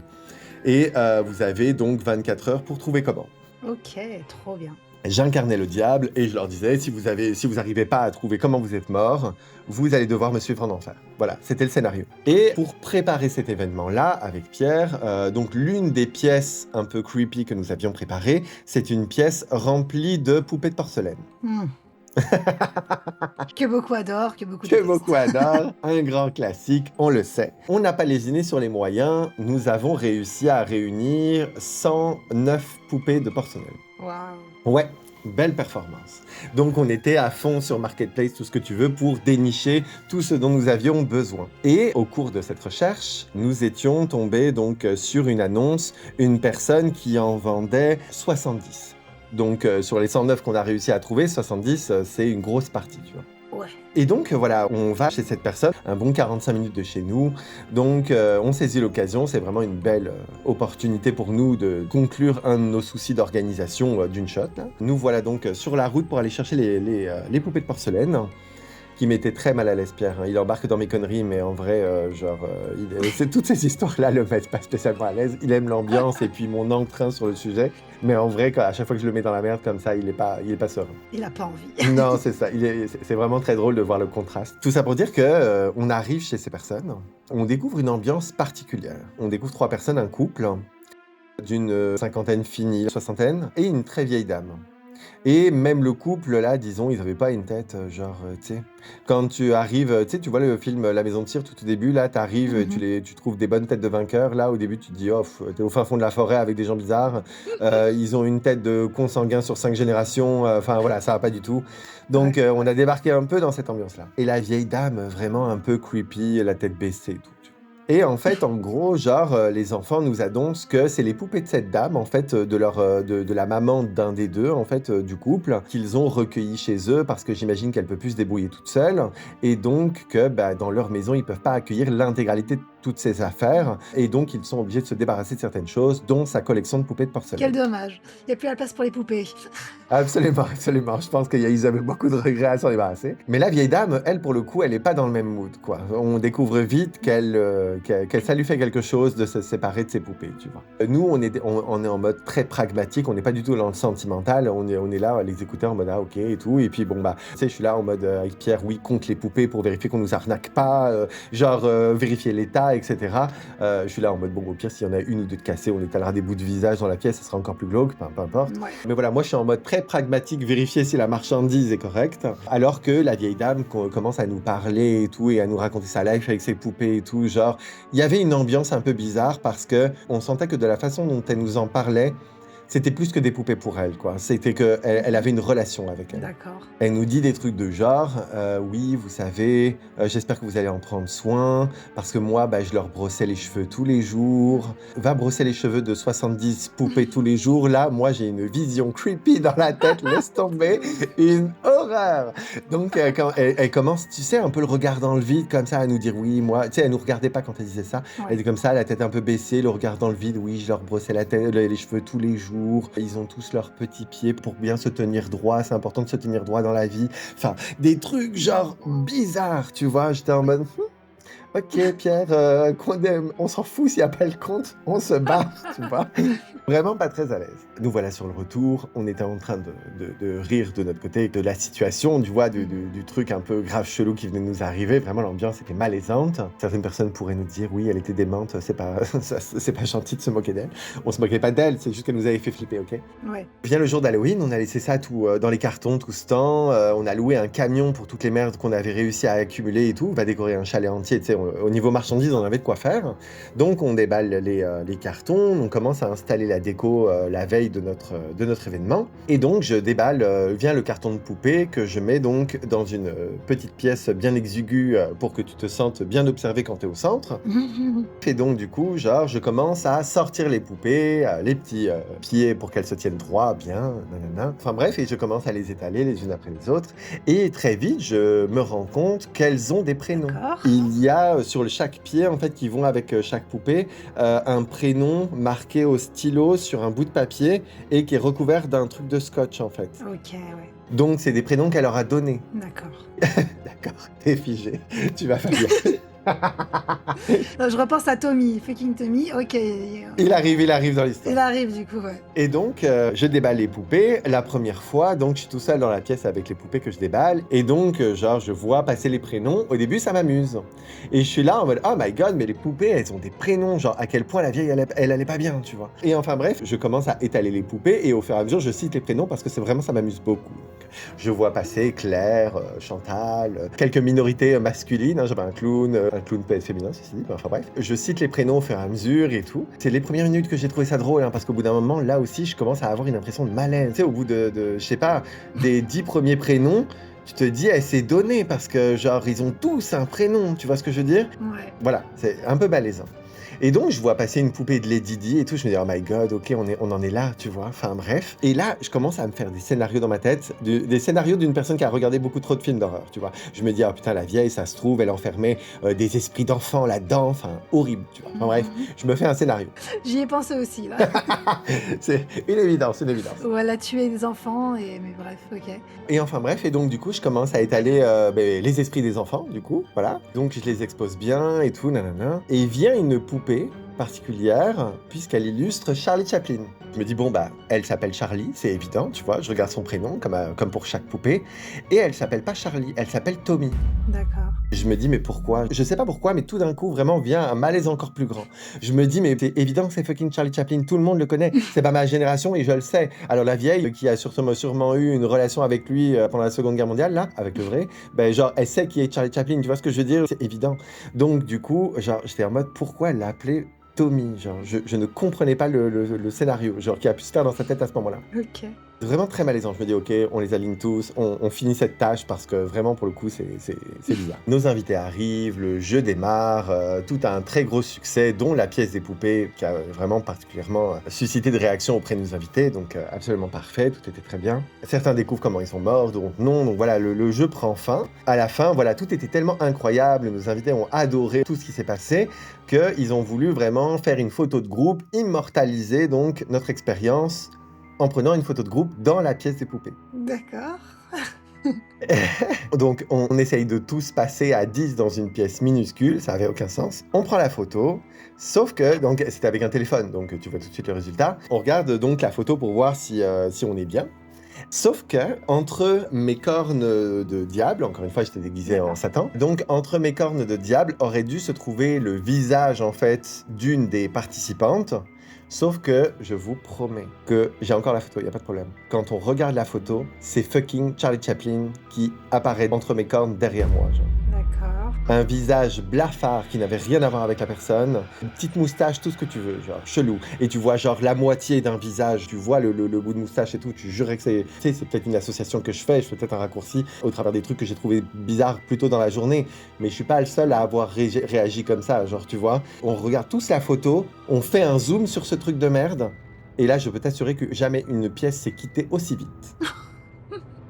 Et vous avez donc 24 heures pour trouver comment. OK, trop bien. J'incarnais le diable et je leur disais, si vous arrivez pas à trouver comment vous êtes mort, vous allez devoir me suivre en enfer. Voilà, c'était le scénario. Et pour préparer cet événement-là, avec Pierre, donc l'une des pièces un peu creepy que nous avions préparées, c'est une pièce remplie de poupées de porcelaine. Mmh. Que beaucoup adorent, que beaucoup Que détestent. beaucoup adorent, un grand classique, on le sait. On n'a pas lésiné sur les moyens, nous avons réussi à réunir 109 poupées de porcelaine. Waouh! Ouais, belle performance. Donc on était à fond sur Marketplace, tout ce que tu veux, pour dénicher tout ce dont nous avions besoin. Et au cours de cette recherche, nous étions tombés donc sur une annonce, une personne qui en vendait 70. Donc sur les 109 qu'on a réussi à trouver, 70, c'est une grosse partie, tu vois. Ouais. Et donc, voilà, on va chez cette personne, un bon 45 minutes de chez nous. Donc, on saisit l'occasion. C'est vraiment une belle opportunité pour nous de conclure un de nos soucis d'organisation d'une shot, là. Nous voilà donc sur la route pour aller chercher les poupées de porcelaine, qui m'étaient très mal à l'aise, Pierre. Il embarque dans mes conneries, mais en vrai, toutes ces histoires-là le mettent pas spécialement à l'aise. Il aime l'ambiance et puis mon entrain sur le sujet. Mais en vrai, à chaque fois que je le mets dans la merde comme ça, il est pas serein. Il a pas envie. Non, c'est ça. C'est vraiment très drôle de voir le contraste. Tout ça pour dire que on arrive chez ces personnes, on découvre une ambiance particulière. On découvre 3 personnes, un couple d'une cinquantaine finie, soixantaine, et une très vieille dame. Et même le couple, là, disons, ils avaient pas une tête, tu sais, quand tu arrives, tu sais, tu vois le film La Maison de Cire tout au début, là, t'arrives, et Mhm. tu trouves des bonnes têtes de vainqueurs. Là, au début, tu te dis, oh, t'es au fin fond de la forêt avec des gens bizarres. Ils ont une tête de consanguin sur 5 générations. Enfin, voilà, ça va pas du tout. Donc, Ouais. on a débarqué un peu dans cette ambiance-là. Et la vieille dame, vraiment un peu creepy, la tête baissée et tout. Et en fait, en gros, genre, les enfants nous annoncent que c'est les poupées de cette dame, en fait, de la maman d'un des deux, en fait, du couple, qu'ils ont recueillies chez eux parce que j'imagine qu'elle peut plus se débrouiller toute seule. Et donc, que bah, dans leur maison, ils peuvent pas accueillir l'intégralité de toutes ses affaires. Et donc, ils sont obligés de se débarrasser de certaines choses, dont sa collection de poupées de Quel porcelaine. dommage. Il n'y a plus la place pour les poupées. Absolument, absolument. Je pense qu'ils avaient beaucoup de regrets à s'en débarrasser. Mais la vieille dame, elle, pour le coup, elle n'est pas dans le même mood, quoi. On découvre vite ça lui fait quelque chose de se séparer de ses poupées, tu vois. Nous, on est en mode très pragmatique. On n'est pas du tout dans le sentimental. On est là à les écouter en mode ah ok et tout. Et puis bon bah, tu sais, je suis là en mode avec Pierre, oui, compte les poupées pour vérifier qu'on nous arnaque pas, vérifier l'état, etc. Je suis là en mode bon, au pire, s'il y en a une ou deux de cassées, on étalera des bouts de visage dans la pièce, ça sera encore plus glauque, peu importe. Ouais. Mais voilà, moi je suis en mode très pragmatique, vérifier si la marchandise est correcte, alors que la vieille dame commence à nous parler et tout, et à nous raconter sa life avec ses poupées et tout, genre, il y avait une ambiance un peu bizarre parce que on sentait que de la façon dont elle nous en parlait, c'était plus que des poupées pour elle, quoi. C'était qu'elle avait une relation avec elle. D'accord. Elle nous dit des trucs de genre, oui, vous savez, j'espère que vous allez en prendre soin, parce que moi, bah, je leur brossais les cheveux tous les jours. Va brosser les cheveux de 70 poupées tous les jours. Là, moi, j'ai une vision creepy dans la tête, laisse tomber, une horreur. Donc, quand elle commence, tu sais, un peu le regard dans le vide, comme ça, à nous dire, oui, moi, tu sais, elle nous regardait pas quand elle disait ça. Elle Ouais. était comme ça, la tête un peu baissée, le regard dans le vide, oui, je leur brossais la tête, les cheveux tous les jours. Ils ont tous leurs petits pieds pour bien se tenir droit, c'est important de se tenir droit dans la vie. Enfin, des trucs genre bizarres, tu vois. J'étais en mode, ok, Pierre, on s'en fout s'il n'y a pas le compte, on se barre, tu vois. Vraiment pas très à l'aise. Nous voilà sur le retour, on était en train de rire de notre côté de la situation, tu vois, du truc un peu grave chelou qui venait de nous arriver. Vraiment, l'ambiance était malaisante. Certaines personnes pourraient nous dire, oui, elle était démente, c'est pas gentil de se moquer d'elle. On se moquait pas d'elle, c'est juste qu'elle nous avait fait flipper, ok? Ouais. Vient le jour d'Halloween, on a laissé ça tout dans les cartons tout ce temps. On a loué un camion pour toutes les merdes qu'on avait réussi à accumuler et tout. On va décorer un chalet entier, tu sais, au niveau marchandises, on avait de quoi faire. Donc on déballe les cartons, on commence à installer la déco la veille de notre événement. Et donc je déballe, vient le carton de poupée que je mets donc dans une petite pièce bien exiguë pour que tu te sentes bien observé quand tu es au centre. Et donc du coup, genre, je commence à sortir les poupées, les petits pieds pour qu'elles se tiennent droit, bien, nanana. Enfin bref, et je commence à les étaler les unes après les autres. Et très vite, je me rends compte qu'elles ont des prénoms. D'accord. Il y a sur chaque pied, en fait, qui vont avec chaque poupée, un prénom marqué au stylo sur un bout de papier et qui est recouvert d'un truc de scotch, en fait. Ok, ouais. Donc, c'est des prénoms qu'elle leur a donnés. D'accord. D'accord, t'es figé. Tu vas faire bien. Je repense à Tommy, fucking Tommy. Ok. Il arrive dans l'histoire. Il arrive du coup, ouais. Et donc, je déballe les poupées la première fois. Donc, je suis tout seul dans la pièce avec les poupées que je déballe. Et donc, genre, je vois passer les prénoms. Au début, ça m'amuse. Et je suis là en mode, oh my god, mais les poupées, elles ont des prénoms. Genre, à quel point la vieille, elle allait pas bien, tu vois. Et enfin, bref, je commence à étaler les poupées. Et au fur et à mesure, je cite les prénoms parce que c'est vraiment, ça m'amuse beaucoup. Donc, je vois passer Claire, Chantal, quelques minorités masculines. Hein, j'avais un clown peut être féminin, ceci dit. Enfin, bref. Je cite les prénoms au fur et à mesure et tout. C'est les premières minutes que j'ai trouvé ça drôle, hein, parce qu'au bout d'un moment, là aussi, je commence à avoir une impression de malaise. Tu sais, au bout je sais pas, des 10 premiers prénoms, tu te dis, c'est donné, parce que, genre, ils ont tous un prénom, tu vois ce que je veux dire? Ouais. Voilà, c'est un peu malaisant. Et donc, je vois passer une poupée de Lady Di et tout. Je me dis, oh my god, ok, on en est là, tu vois. Enfin, bref. Et là, je commence à me faire des scénarios dans ma tête, des scénarios d'une personne qui a regardé beaucoup trop de films d'horreur, tu vois. Je me dis, oh putain, la vieille, ça se trouve, elle enfermait des esprits d'enfants là-dedans. Enfin, horrible, tu vois. Enfin, bref, je me fais un scénario. J'y ai pensé aussi, là. C'est une évidence, une évidence. Ou elle a tué des enfants, mais bref, ok. Et enfin bref, et donc du coup, je commence à étaler les esprits des enfants, du coup, voilà. Donc je les expose bien et tout, nanana. Et vient une poupée particulière, puisqu'elle illustre Charlie Chaplin. Je me dis, bon, bah, elle s'appelle Charlie, c'est évident, tu vois, je regarde son prénom, comme pour chaque poupée. Et elle s'appelle pas Charlie, elle s'appelle Tommy. D'accord. Je me dis, mais pourquoi? Je sais pas pourquoi, mais tout d'un coup, vraiment, vient un malaise encore plus grand. Je me dis, mais c'est évident que c'est fucking Charlie Chaplin, tout le monde le connaît, c'est pas ma génération et je le sais. Alors la vieille, qui a sûrement eu une relation avec lui pendant la Seconde Guerre mondiale, là, avec le vrai, ben genre, elle sait qui est Charlie Chaplin, tu vois ce que je veux dire? C'est évident. Donc du coup, genre, j'étais en mode, pourquoi elle l'a appelé Tommy? Genre, je ne comprenais pas le scénario, genre, qui a pu se faire dans sa tête à ce moment-là. Ok. Vraiment très malaisant. Je me dis, ok, on les aligne tous, on finit cette tâche parce que vraiment, pour le coup, c'est bizarre. Nos invités arrivent, le jeu démarre, tout a un très gros succès, dont la pièce des poupées qui a vraiment particulièrement suscité de réactions auprès de nos invités, donc absolument parfait, tout était très bien. Certains découvrent comment ils sont morts, donc non, donc voilà, le jeu prend fin. À la fin, voilà, tout était tellement incroyable, nos invités ont adoré tout ce qui s'est passé, qu'ils ont voulu vraiment faire une photo de groupe, immortaliser donc notre expérience en prenant une photo de groupe dans la pièce des poupées. D'accord. Donc on essaye de tous passer à 10 dans une pièce minuscule, ça avait aucun sens. On prend la photo, sauf que, donc c'était avec un téléphone, donc tu vois tout de suite le résultat. On regarde donc la photo pour voir si on est bien. Sauf que, entre mes cornes de diable, encore une fois j'étais déguisé en Satan, donc entre mes cornes de diable aurait dû se trouver le visage en fait d'une des participantes. Sauf que je vous promets que j'ai encore la photo, il n'y a pas de problème. Quand on regarde la photo, c'est fucking Charlie Chaplin qui apparaît entre mes cornes derrière moi. Genre. D'accord. Un visage blafard qui n'avait rien à voir avec la personne, une petite moustache, tout ce que tu veux, genre chelou. Et tu vois genre la moitié d'un visage, tu vois le bout de moustache et tout, tu jurais que c'est... Tu sais, c'est peut-être une association que je fais peut-être un raccourci au travers des trucs que j'ai trouvé bizarres plus tôt dans la journée, mais je suis pas le seul à avoir réagi comme ça, genre tu vois. On regarde tous la photo, on fait un zoom sur ce truc de merde, et là je peux t'assurer que jamais une pièce s'est quittée aussi vite.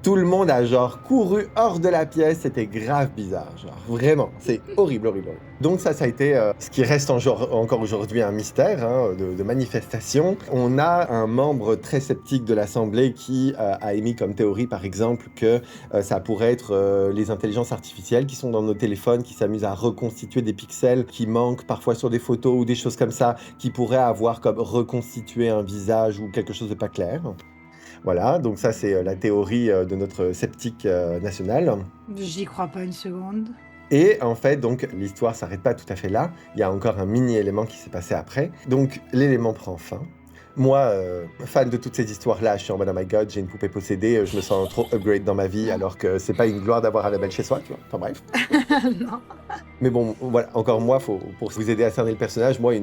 Tout le monde a genre couru hors de la pièce, c'était grave bizarre, genre vraiment, c'est horrible, horrible, horrible. Donc ça a été ce qui reste encore aujourd'hui un mystère de manifestation. On a un membre très sceptique de l'Assemblée qui a émis comme théorie par exemple que ça pourrait être les intelligences artificielles qui sont dans nos téléphones, qui s'amusent à reconstituer des pixels qui manquent parfois sur des photos ou des choses comme ça, qui pourraient avoir comme reconstitué un visage ou quelque chose de pas clair. Voilà, donc ça c'est la théorie de notre sceptique national. J'y crois pas une seconde. Et en fait, donc l'histoire s'arrête pas tout à fait là. Il y a encore un mini-élément qui s'est passé après. Donc l'élément prend fin. Moi, fan de toutes ces histoires-là, je suis en mode oh my god, j'ai une poupée possédée, je me sens trop upgrade dans ma vie, alors que c'est pas une gloire d'avoir Annabelle chez soi, tu vois. Enfin bref. Non. Mais bon, voilà, encore moi, pour vous aider à cerner le personnage, moi,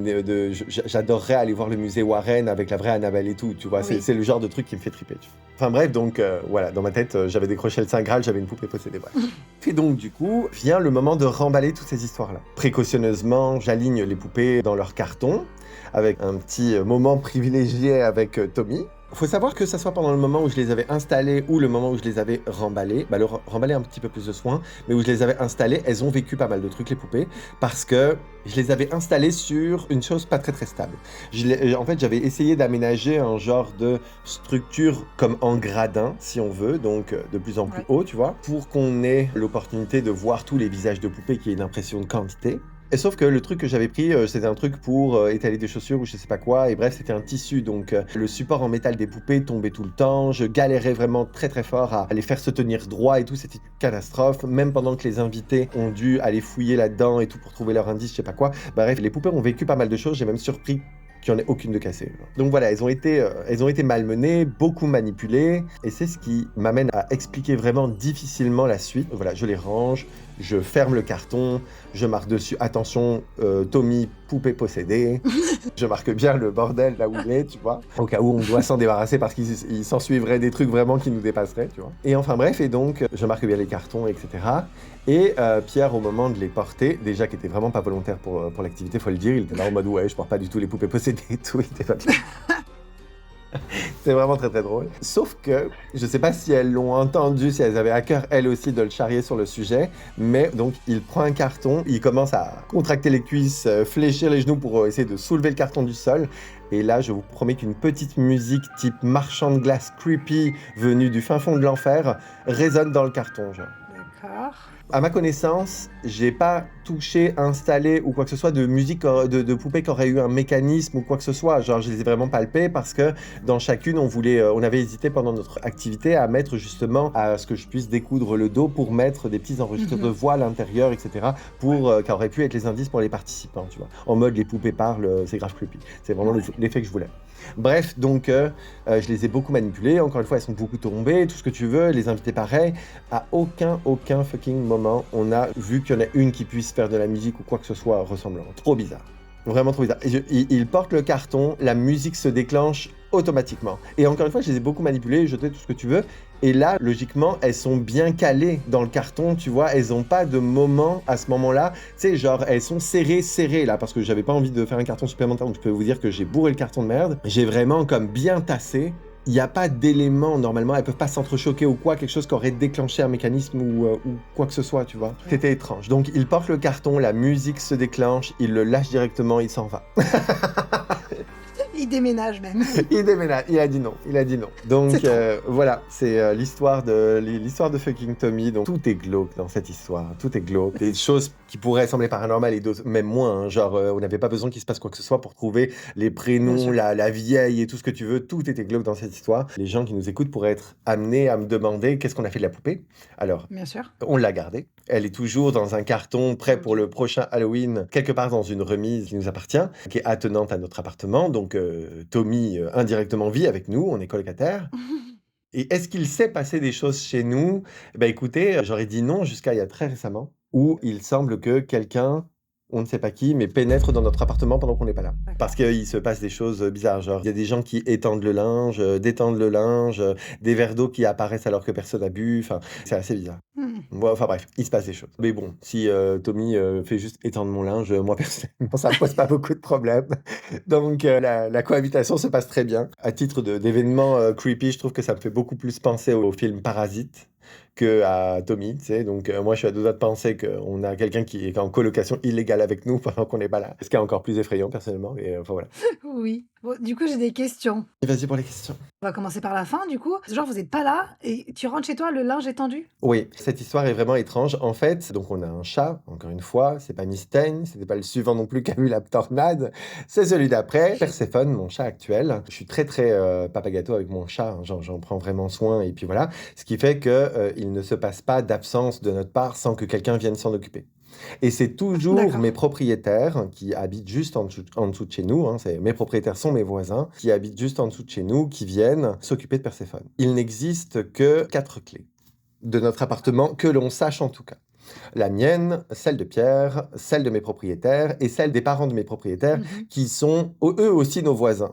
j'adorerais aller voir le musée Warren avec la vraie Annabelle et tout, tu vois. Oui. C'est le genre de truc qui me fait triper, tu vois. Enfin bref, donc voilà, dans ma tête, j'avais décroché le Saint Graal, j'avais une poupée possédée, voilà. Et donc, du coup, vient le moment de remballer toutes ces histoires-là. Précautionneusement, j'aligne les poupées dans leur carton, avec un petit moment privilégié avec Tommy. Faut savoir que ça soit pendant le moment où je les avais installées ou le moment où je les avais remballées, bah le remballer un petit peu plus de soin, mais où je les avais installées, elles ont vécu pas mal de trucs les poupées, parce que je les avais installées sur une chose pas très très stable. En fait, j'avais essayé d'aménager un genre de structure comme en gradin, si on veut, donc de plus en plus haut, tu vois, pour qu'on ait l'opportunité de voir tous les visages de poupées, qui est une impression de quantité. Et sauf que le truc que j'avais pris, c'était un truc pour étaler des chaussures ou je sais pas quoi, et bref, c'était un tissu, donc le support en métal des poupées tombait tout le temps, je galérais vraiment très très fort à les faire se tenir droit et tout, c'était une catastrophe, même pendant que les invités ont dû aller fouiller là-dedans et tout pour trouver leur indice, je sais pas quoi. Bref, les poupées ont vécu pas mal de choses, j'ai même surpris qu'il n'y en ait aucune de cassée. Donc voilà, elles ont été malmenées, beaucoup manipulées, et c'est ce qui m'amène à expliquer vraiment difficilement la suite. Voilà, je les range, je ferme le carton, je marque dessus, attention, Tommy, poupée possédée. Je marque bien le bordel là où il est, tu vois, au cas où on doit s'en débarrasser parce qu'il s'en suivrait des trucs vraiment qui nous dépasseraient, tu vois. Et enfin bref, et donc je marque bien les cartons, etc. Et Pierre, au moment de les porter, déjà qui était vraiment pas volontaire pour l'activité, faut le dire, il était là en mode ouais, je porte pas du tout les poupées possédées et tout, il était pas bien. C'est vraiment très très drôle. Sauf que, je sais pas si elles l'ont entendu, si elles avaient à cœur elles aussi de le charrier sur le sujet, mais donc il prend un carton, il commence à contracter les cuisses, fléchir les genoux pour essayer de soulever le carton du sol. Et là, je vous promets qu'une petite musique type marchand de glace creepy venue du fin fond de l'enfer résonne dans le carton, genre. D'accord. À ma connaissance, j'ai pas touché, installé ou quoi que ce soit de musique, de poupées qui aurait eu un mécanisme ou quoi que ce soit. Genre, je les ai vraiment palpées parce que dans chacune, on avait hésité pendant notre activité à mettre justement à ce que je puisse découdre le dos pour mettre des petits enregistreurs de voix à l'intérieur, etc. Pour qui auraient pu être les indices pour les participants, tu vois. En mode les poupées parlent, c'est grave creepy. C'est vraiment l'effet que je voulais. Bref, donc je les ai beaucoup manipulées. Encore une fois, elles sont beaucoup tombées, tout ce que tu veux. Les invités pareil. À aucun fucking moment, on a vu qu'il y en a une qui puisse faire de la musique ou quoi que ce soit ressemblant. Trop bizarre. Vraiment trop bizarre. Il porte le carton, la musique se déclenche automatiquement. Et encore une fois, je les ai beaucoup manipulées, jetées, tout ce que tu veux. Et là, logiquement, elles sont bien calées dans le carton, tu vois. Elles n'ont pas de moment à ce moment-là. Tu sais, genre, elles sont serrées là, parce que j'avais pas envie de faire un carton supplémentaire. Donc, je peux vous dire que j'ai bourré le carton de merde. J'ai vraiment comme bien tassé. Il n'y a pas d'éléments, normalement, elles peuvent pas s'entrechoquer ou quoi, quelque chose qui aurait déclenché un mécanisme ou quoi que ce soit, tu vois. C'était étrange. Donc, il porte le carton, la musique se déclenche, il le lâche directement, il s'en va. Il déménage même. Il déménage, il a dit non. Donc voilà, c'est l'histoire de fucking Tommy. Donc tout est glauque dans cette histoire, tout est glauque. Des choses qui pourraient sembler paranormales et d'autres même moins. Hein. Genre, on n'avait pas besoin qu'il se passe quoi que ce soit pour trouver les prénoms, la vieille et tout ce que tu veux. Tout était glauque dans cette histoire. Les gens qui nous écoutent pourraient être amenés à me demander qu'est-ce qu'on a fait de la poupée. Alors, bien sûr. On l'a gardée. Elle est toujours dans un carton prêt pour le prochain Halloween, quelque part dans une remise qui nous appartient, qui est attenante à notre appartement. Donc Tommy indirectement vit avec nous, on est colocataires. Et est-ce qu'il s'est passé des choses chez nous? Écoutez, j'aurais dit non jusqu'à il y a très récemment, où il semble que quelqu'un, on ne sait pas qui, mais pénètre dans notre appartement pendant qu'on n'est pas là. Parce qu'il se passe des choses bizarres, genre il y a des gens qui étendent le linge, détendent le linge, des verres d'eau qui apparaissent alors que personne n'a bu, enfin, c'est assez bizarre. Bon, enfin bref, il se passe des choses. Mais bon, si Tommy fait juste étendre mon linge, moi personnellement, ça ne pose pas beaucoup de problèmes. Donc la cohabitation se passe très bien. À titre d'événement creepy, je trouve que ça me fait beaucoup plus penser au film Parasite que à Tommy, tu sais. Donc moi, je suis à deux doigts de penser qu'on a quelqu'un qui est en colocation illégale avec nous pendant qu'on n'est pas là. Ce qui est encore plus effrayant, personnellement. Et enfin voilà. Oui. Bon, du coup, j'ai des questions. Et vas-y pour les questions. On va commencer par la fin, du coup. Genre, vous n'êtes pas là et tu rentres chez toi, le linge est tendu? Oui, cette histoire est vraiment étrange. En fait, donc on a un chat, encore une fois, c'est pas Mystaigne, c'était pas le suivant non plus qui a eu la tornade, c'est celui d'après, Perséphone, mon chat actuel. Je suis très très papa gâteau avec mon chat, hein, j'en prends vraiment soin et puis voilà. Ce qui fait que il ne se passe pas d'absence de notre part sans que quelqu'un vienne s'en occuper. Et c'est toujours D'accord. mes propriétaires qui habitent juste en dessous de chez nous, hein, mes propriétaires sont mes voisins, qui habitent juste en dessous de chez nous, qui viennent s'occuper de Perséphone. Il n'existe que 4 clés de notre appartement, que l'on sache en tout cas. La mienne, celle de Pierre, celle de mes propriétaires et celle des parents de mes propriétaires qui sont eux aussi nos voisins.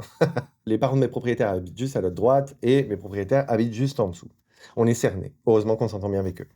Les parents de mes propriétaires habitent juste à notre droite et mes propriétaires habitent juste en dessous. On est cernés. Heureusement qu'on s'entend bien avec eux.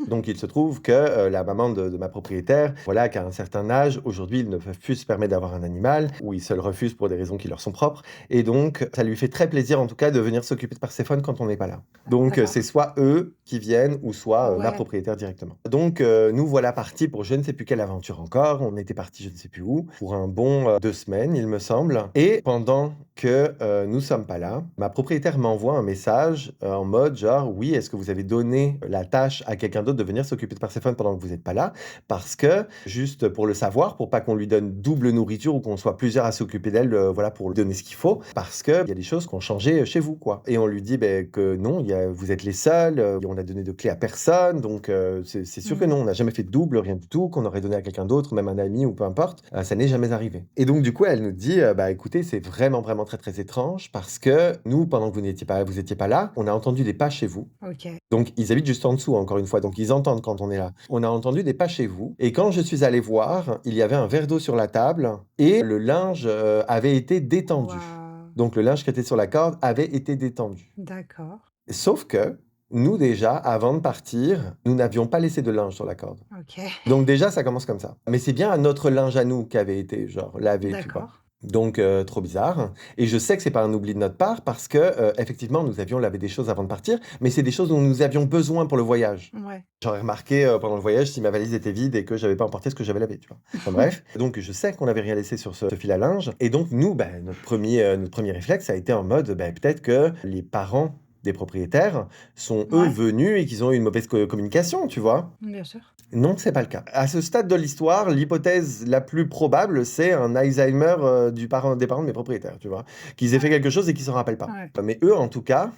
Donc il se trouve que la maman de ma propriétaire, voilà, qu'à un certain âge, aujourd'hui, ils ne peuvent plus se permettre d'avoir un animal, ou ils se le refusent pour des raisons qui leur sont propres. Et donc, ça lui fait très plaisir, en tout cas, de venir s'occuper de Perséphone quand on n'est pas là. Donc, c'est soit eux qui viennent, ou soit ma propriétaire directement. Donc, nous voilà partis pour je ne sais plus quelle aventure encore. On était partis je ne sais plus où, pour un bon 2 semaines, il me semble. Et pendant que nous sommes pas là, ma propriétaire m'envoie un message en mode genre, oui, est-ce que vous avez donné la tâche à quelqu'un d'autre de venir s'occuper de Perséphone pendant que vous n'êtes pas là, parce que, juste pour le savoir, pour pas qu'on lui donne double nourriture ou qu'on soit plusieurs à s'occuper d'elle, voilà, pour lui donner ce qu'il faut, parce qu'il y a des choses qui ont changé chez vous, quoi. Et on lui dit que non, vous êtes les seuls, on a donné de clés à personne, donc c'est sûr que non, on n'a jamais fait de double, rien du tout, qu'on aurait donné à quelqu'un d'autre, même un ami ou peu importe, ça n'est jamais arrivé. Et donc, du coup, elle nous dit, écoutez, c'est vraiment, vraiment très, très étrange, parce que nous, pendant que vous étiez pas là, on a entendu des pas chez vous vous. OK. Donc, ils habitent juste en dessous, encore une fois, donc ils entendent quand on est là. On a entendu des pas chez vous et quand je suis allé voir, il y avait un verre d'eau sur la table et le linge, avait été détendu. Waouh! Donc le linge qui était sur la corde avait été détendu. D'accord. Sauf que, nous déjà, avant de partir, nous n'avions pas laissé de linge sur la corde. OK. Donc déjà, ça commence comme ça. Mais c'est bien notre linge à nous qui avait été, genre, lavé, tu vois? D'accord. Donc trop bizarre et je sais que c'est pas un oubli de notre part parce que, effectivement, nous avions lavé des choses avant de partir, mais c'est des choses dont nous avions besoin pour le voyage. Ouais. J'aurais remarqué, pendant le voyage si ma valise était vide et que j'avais pas emporté ce que j'avais lavé, tu vois? Enfin bref, donc je sais qu'on n'avait rien laissé sur ce fil à linge et donc nous, bah, notre premier réflexe a été en mode, bah, peut-être que les parents des propriétaires sont, eux, Ouais, venus et qu'ils ont eu une mauvaise communication, tu vois? bien sûr. Non, c'est pas le cas. À ce stade de l'histoire, l'hypothèse la plus probable, c'est un Alzheimer, des parents de mes propriétaires, tu vois? Qu'ils aient fait Ouais, quelque chose et qu'ils s'en rappellent pas. ouais. Mais eux, en tout cas,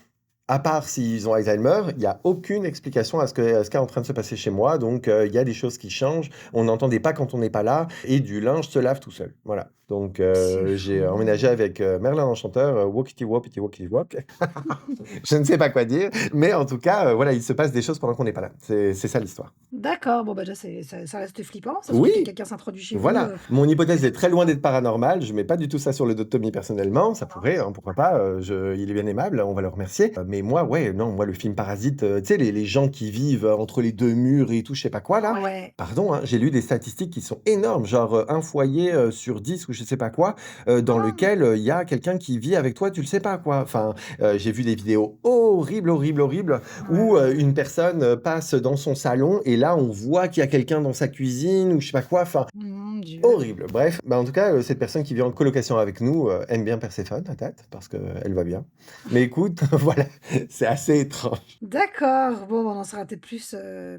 à part s'ils ont Alzheimer, il y a aucune explication à ce qui est en train de se passer chez moi. Donc, il y a des choses qui changent. On n'entend des pas quand on n'est pas là et du linge se lave tout seul. Voilà. Donc, C'est j'ai emménagé fou. avec, Merlin l'Enchanteur, wokity wopity wokity wok. Je ne sais pas quoi dire, mais en tout cas, voilà, il se passe des choses pendant qu'on n'est pas là. C'est ça l'histoire. D'accord, bon, bah, déjà, ça reste flippant. Ça se trouve que Oui! quelqu'un s'introduit chez vous, Voilà, mon hypothèse est très loin d'être paranormale, je mets pas du tout ça sur le dos de Tommy personnellement, ça pourrait, hein, pourquoi pas, il est bien aimable, on va le remercier. Mais moi, ouais, non, moi le film Parasite, tu sais les gens qui vivent, entre les 2 murs et tout, je sais pas quoi là, Ouais. pardon, hein, j'ai lu des statistiques qui sont énormes, genre, 1 foyer, sur 10 ou je sais pas quoi, dans Ah! lequel, il y a quelqu'un qui vit avec toi, tu le sais pas quoi. Enfin, j'ai vu des vidéos horribles, horribles, horribles Ouais, où, ouais, ouais. une personne, passe dans son salon et là on voit qu'il y a quelqu'un dans sa cuisine ou je sais pas quoi, enfin Mon Dieu. horrible. Bref, bah, en tout cas, cette personne qui vit en colocation avec nous, aime bien Perséphone, à date, parce qu'elle va bien. Mais écoute, voilà, c'est assez étrange. D'accord, bon, on en saura peut-être plus,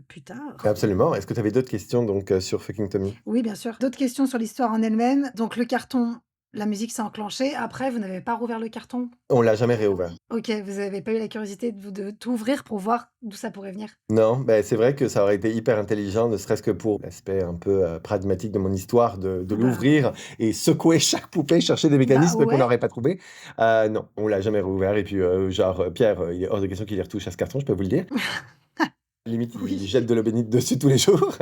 plus tard. Absolument. Est-ce que tu avais d'autres questions donc, sur Fucking Tommy? Oui, bien sûr. D'autres questions sur l'histoire en elle-même. Donc le carton, la musique s'est enclenchée. Après, vous n'avez pas rouvert le carton? On l'a jamais réouvert. OK, vous avez pas eu la curiosité de tout ouvrir pour voir d'où ça pourrait venir? Non, beh, c'est vrai que ça aurait été hyper intelligent, ne serait-ce que pour l'aspect un peu, pragmatique de mon histoire, de Bah, oui. l'ouvrir et secouer chaque poupée, chercher des Bah, mécanismes qu'on ouais. n'aurait pas trouvés. Non, on l'a jamais réouvert et puis, genre, Pierre, il est hors de question qu'il y retouche à ce carton, je peux vous le dire. Limite, il Oui. jette de l'eau bénite dessus tous les jours.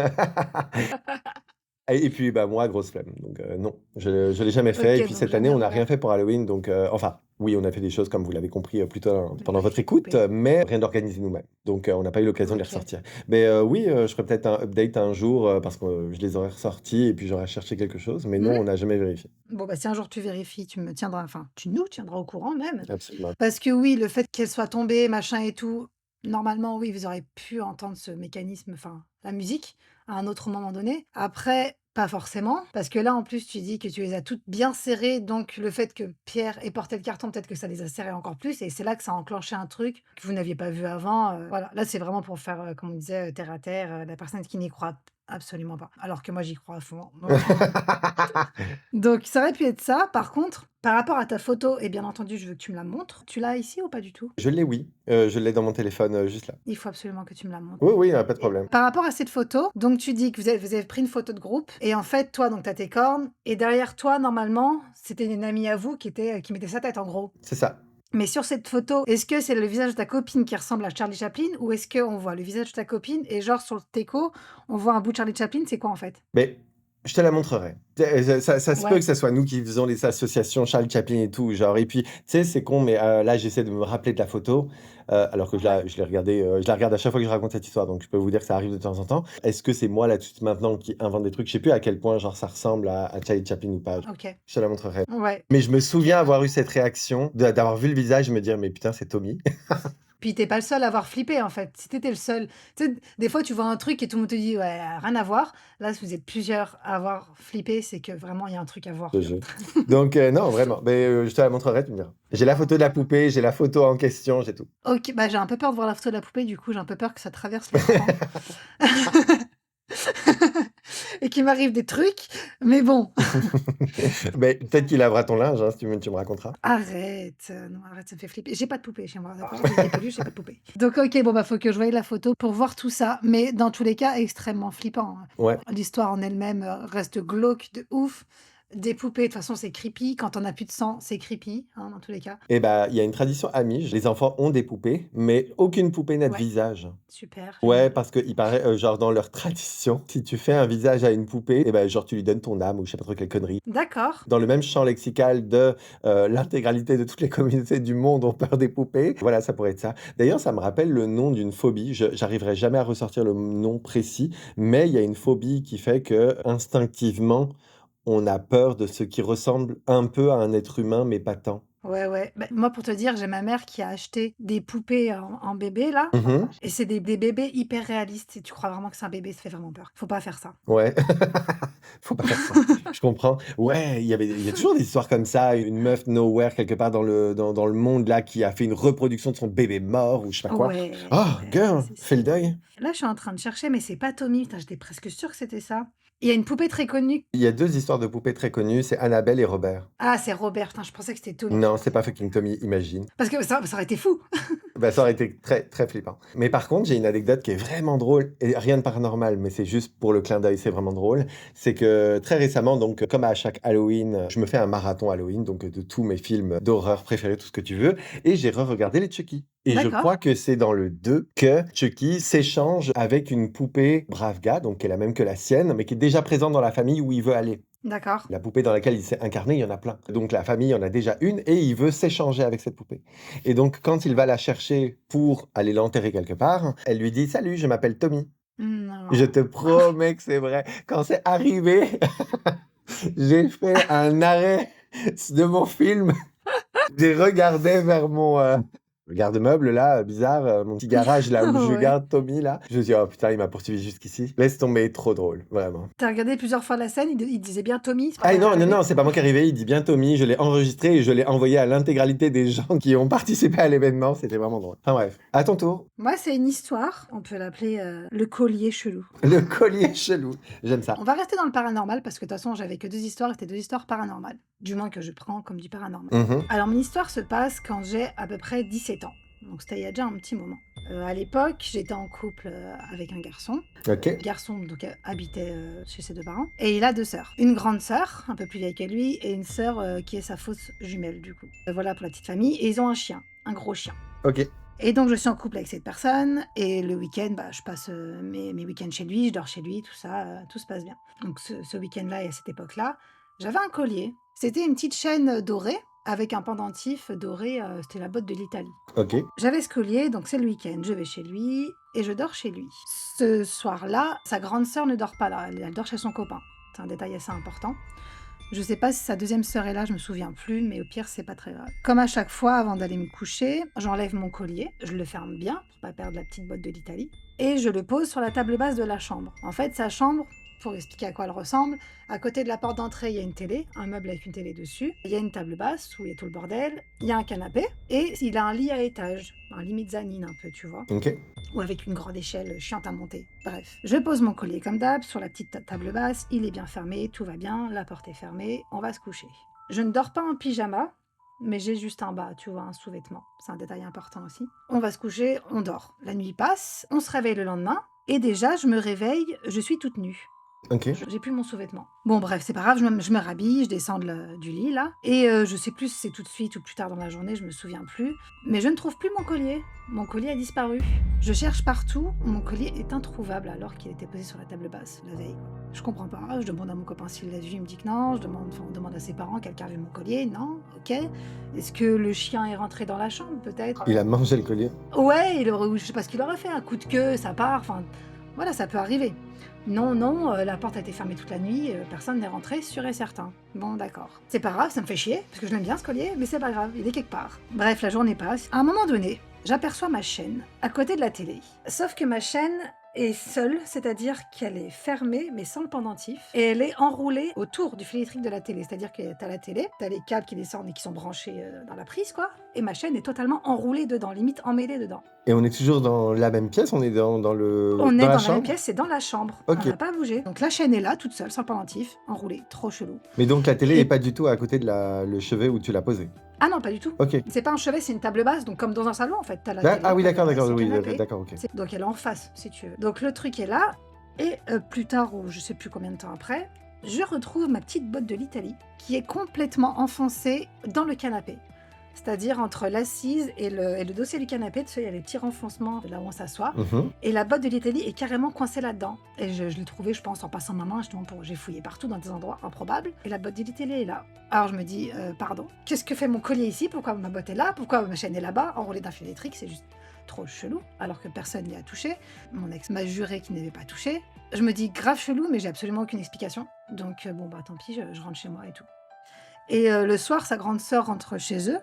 Et puis, bah, moi, grosse flemme, donc non, je l'ai jamais fait et OK, puis donc cette année, jamais on n'a rien rouvert. fait pour Halloween donc enfin, oui, on a fait des choses comme vous l'avez compris, plus tard Vous avez pendant pas votre fait de écoute, poupée. mais rien d'organisé nous-mêmes. Donc on n'a pas eu l'occasion de les OK. ressortir. Mais oui, je ferai peut-être un update un jour, parce que, je les aurais ressortis et puis j'aurais cherché quelque chose, mais non, Mmh. on n'a jamais vérifié. Bon, bah, si un jour tu vérifies, tu me tiendras enfin, tu nous tiendras au courant même. Absolument. Parce que oui, le fait qu'elle soit tombée, machin et tout, normalement, oui, vous aurez pu entendre ce mécanisme, enfin, la musique, à un autre moment donné. Après, pas forcément, parce que là, en plus, tu dis que tu les as toutes bien serrées, donc le fait que Pierre ait porté le carton, peut-être que ça les a serrées encore plus, et c'est là que ça a enclenché un truc que vous n'aviez pas vu avant. Voilà, là, c'est vraiment pour faire, comme on disait, terre à terre, la personne qui n'y croit absolument pas. Alors que moi, j'y crois à fond. Donc ça aurait pu être ça. Par contre, par rapport à ta photo et bien entendu, je veux que tu me la montres. Tu l'as ici ou pas du tout? Je l'ai, oui, je l'ai dans mon téléphone, juste là. Il faut absolument que tu me la montres. Oui, oui, pas de Et problème. par rapport à cette photo, donc tu dis que vous avez pris une photo de groupe et en fait, toi, donc tu as tes cornes et derrière toi, normalement, c'était une amie à vous qui mettait sa tête, en gros. C'est ça. Mais sur cette photo, est-ce que c'est le visage de ta copine qui ressemble à Charlie Chaplin ou est-ce qu'on voit le visage de ta copine et genre sur le teco, on voit un bout de Charlie Chaplin? C'est quoi, en fait? Mais je te la montrerai. Ça se peut Ouais. que ça soit nous qui faisons les associations Charlie Chaplin et tout, genre et puis, tu sais, c'est con, mais là, j'essaie de me rappeler de la photo, alors que Ouais. je l'ai regardée, je la regarde à chaque fois que je raconte cette histoire, donc je peux vous dire que ça arrive de temps en temps. Est-ce que c'est moi, là, tout de suite, maintenant, qui invente des trucs? Je sais plus à quel point, genre, ça ressemble à Charlie Chaplin ou pas. OK. Je te la montrerai. Ouais. Mais je me souviens avoir eu cette réaction, d'avoir vu le visage et me dire: «Mais putain, c'est Tommy». Puis tu es pas le seul à avoir flippé, en fait. Si tu étais le seul tu sais, des fois, tu vois un truc et tout le monde te dit: «Ouais, rien à voir». Là, si vous êtes plusieurs à avoir flippé, c'est que vraiment il y a un truc à voir, Je te tu vois? jure. Donc non, vraiment, mais je te la montrerai, tu me diras. J'ai la photo de la poupée, j'ai la photo en question, j'ai tout. OK, bah, j'ai un peu peur de voir la photo de la poupée, du coup, j'ai un peu peur que ça traverse l'écran et qu'il m'arrive des trucs, mais bon. Mais peut-être qu'il lavera ton linge, hein, si tu me raconteras. Arrête, non, arrête, ça me fait flipper. J'ai pas de poupée chez moi, d'accord? J'ai des peluches, j'ai pas de poupée. Donc OK, bon, bah, faut que je voie la photo pour voir tout ça, mais dans tous les cas, extrêmement flippant, hein. Ouais. L'histoire en elle-même, reste glauque de ouf. Des poupées, de toute façon, c'est creepy. Quand on a plus de sang, c'est creepy, hein, dans tous les cas. Et bah, il y a une tradition amish, les enfants ont des poupées, mais aucune poupée n'a de Ouais, visage. super, Ouais, génial. parce qu'il paraît, genre dans leur tradition, si tu fais un visage à une poupée et bah, genre tu lui donnes ton âme ou je sais pas trop quelle connerie. D'accord. Dans le même champ lexical de, l'intégralité de toutes les communautés du monde ont peur des poupées. Voilà, ça pourrait être ça. D'ailleurs, ça me rappelle le nom d'une phobie. Je j'arriverai jamais à ressortir le nom précis, mais il y a une phobie qui fait que instinctivement, on a peur de ce qui ressemble un peu à un être humain, mais pas tant. Ouais, ouais. Bah, moi, pour te dire, j'ai ma mère qui a acheté des poupées en bébé, là, Mmh. et c'est des bébés hyper réalistes. Et tu crois vraiment que c'est un bébé, ça fait vraiment peur. Faut pas faire ça. Ouais. Faut pas faire ça. Je comprends. Ouais, il y a toujours des histoires comme ça, une meuf nowhere quelque part dans le monde là qui a fait une reproduction de son bébé mort ou je sais pas quoi. Ouais, Oh ouais, ça girl, c'est fais le sûr. deuil. Là, je suis en train de chercher, mais c'est pas Tommy. Putain, j'étais presque sûre que c'était ça. Il y a une poupée très connue. Il y a 2 histoires de poupées très connues, c'est Annabelle et Robert. Ah, c'est Robert. Putain, je pensais que c'était Tommy. Non, c'est pas fucking Tommy, imagine. Parce que ça aurait été fou. Bah, ça aurait été très, très flippant. Mais par contre, j'ai une anecdote qui est vraiment drôle et rien de paranormal, mais c'est juste pour le clin d'œil, c'est vraiment drôle. C'est que très récemment, donc comme à chaque Halloween, je me fais un marathon Halloween, donc de tous mes films d'horreur préférés, tout ce que tu veux, et j'ai re-regardé les Chucky. Et je D'accord, crois que c'est dans le 2 que Chucky s'échange avec une poupée brave gars, donc qui est la même que la sienne, mais qui est déjà présente dans la famille où il veut aller. d'accord. La poupée dans laquelle il s'est incarné, il y en a plein. Donc la famille en a déjà une et il veut s'échanger avec cette poupée. Et donc quand il va la chercher pour aller l'enterrer quelque part, elle lui dit: «Salut, je m'appelle Tommy». Je Non. te promets que c'est vrai. Quand c'est arrivé, j'ai fait un arrêt de mon film. J'ai regardé vers mon, garde-meuble là, bizarre, mon petit garage là où je Ouais. garde Tommy là. Je me suis dit: «Oh putain, il m'a poursuivi jusqu'ici». Laisse tomber, trop drôle, vraiment. Tu regardé plusieurs fois la scène, il disait bien Tommy, c'est pas Ah toi qui non, non, rêvais? non, c'est pas moi qui est arrivé, il dit bien Tommy, je l'ai enregistré et je l'ai envoyé à l'intégralité des gens qui ont participé à l'événement, c'était vraiment drôle. Enfin bref, à ton tour. Moi, c'est une histoire, on peut l'appeler, le collier chelou. Le collier chelou, j'aime ça. On va rester dans le paranormal parce que de toute façon, j'avais que 2 histoires et c'était 2 histoires paranormales. Du moins que je prends comme du paranormal. Mmh. Alors mon histoire se passe quand j'ai à peu près 17 ans. Donc c'était il y a déjà un petit moment. À l'époque, j'étais en couple, avec un garçon. OK, Le garçon donc habitait, chez ses 2 parents et il a 2 sœurs. Une grande sœur, un peu plus vieille que lui et une sœur, qui est sa fausse jumelle du coup. Voilà pour la petite famille et ils ont un chien, un gros chien. OK. Et donc je suis en couple avec cette personne et le week-end, bah, je passe, mes week-ends chez lui, je dors chez lui, tout ça, tout se passe bien. Donc ce week-end-là et à cette époque-là, j'avais un collier. C'était une petite chaîne, dorée avec un pendentif doré, c'était la botte de l'Italie. OK. J'avais ce collier, donc c'est le week-end, je vais chez lui et je dors chez lui. Ce soir-là, sa grande sœur ne dort pas là, elle dort chez son copain. C'est un détail assez important. Je sais pas si sa deuxième sœur est là, je me souviens plus, mais au pire, c'est pas très grave. Comme à chaque fois, avant d'aller me coucher, j'enlève mon collier, je le ferme bien pour pas perdre la petite botte de l'Italie, et je le pose sur la table basse de la chambre. En fait, sa chambre, pour expliquer à quoi elle ressemble, à côté de la porte d'entrée, il y a une télé, un meuble avec une télé dessus, il y a une table basse où il y a tout le bordel, il y a un canapé, et il a un lit à étage, un lit mezzanine un peu, tu vois, OK. ou avec une grande échelle chiante à monter. Bref, je pose mon collier comme d'hab sur la petite table basse, il est bien fermé, tout va bien, la porte est fermée, on va se coucher. Je ne dors pas en pyjama, mais j'ai juste un bas, tu vois, un sous-vêtement. C'est un détail important aussi. On va se coucher, on dort. La nuit passe, on se réveille le lendemain, et déjà, je me réveille, je suis toute nue. OK. J'ai plus mon sous-vêtement. Bon, bref, c'est pas grave, je me rhabille, je descends du lit, là. Et je sais plus si c'est tout de suite ou plus tard dans la journée, je me souviens plus. Mais je ne trouve plus mon collier. Mon collier a disparu. Je cherche partout, mon collier est introuvable alors qu'il était posé sur la table basse la veille, quoi. Je comprends pas, je demande à mon copain s'il l'a vu, il me dit que non. On demande à ses parents, quelqu'un a vu mon collier, non, ok. Est-ce que le chien est rentré dans la chambre, peut-être? Il a mangé le collier? Ouais, je sais pas ce qu'il aurait fait, un coup de queue, ça part, enfin, voilà, ça peut arriver. Non, non, la porte a été fermée toute la nuit, personne n'est rentré, sûr et certain. Bon, d'accord. C'est pas grave, ça me fait chier, parce que je l'aime bien ce collier, mais c'est pas grave, il est quelque part. Bref, la journée passe. À un moment donné, j'aperçois ma chaîne, à côté de la télé. Sauf que ma chaîne est seule, c'est-à-dire qu'elle est fermée, mais sans le pendentif, et elle est enroulée autour du fil électrique de la télé. C'est-à-dire que t'as la télé, t'as les câbles qui descendent et qui sont branchés dans la prise, quoi, et ma chaîne est totalement enroulée dedans, limite emmêlée dedans. Et on est toujours dans la même pièce? On est dans On le est dans la dans la même chambre? pièce, c'est dans la chambre. OK. On n'a pas bougé. Donc la chaîne est là, toute seule, sans pendentif, enroulée, trop chelou. Mais donc la télé Et- est pas du tout à côté de le chevet où tu l'as posée? Ah non, pas du tout. OK. C'est pas un chevet, c'est une table basse, donc comme dans un salon en fait. T'as la Ah, télé, ah oui, table d'accord, basse d'accord, et oui, canapé. d'accord, OK. Donc elle est en face, si tu veux. Donc le truc est là, et plus tard, ou je sais plus combien de temps après, Je retrouve ma petite botte de l'Italie qui est complètement enfoncée dans le canapé. C'est-à-dire entre l'assise et le dossier du canapé, tu sais, il y a les petits renfoncements là où on s'assoit. Mhm. Et la botte de l'Italie est carrément coincée là-dedans. Et je l'ai trouvée, je pense, en passant ma main, justement, j'ai fouillé partout dans des endroits improbables. Et la botte de l'Italie est là. Alors je me dis, pardon, qu'est-ce que fait mon collier ici? Pourquoi ma botte est là? Pourquoi ma chaîne est là-bas, enroulée d'un fil électrique? C'est juste trop chelou, alors que personne n'y a touché. Mon ex m'a juré qu'il n'avait pas touché. Je me dis grave chelou, mais j'ai absolument aucune explication. Donc bon, bah tant pis, je rentre chez moi et tout. Et le soir, sa grande sœur rentre chez eux.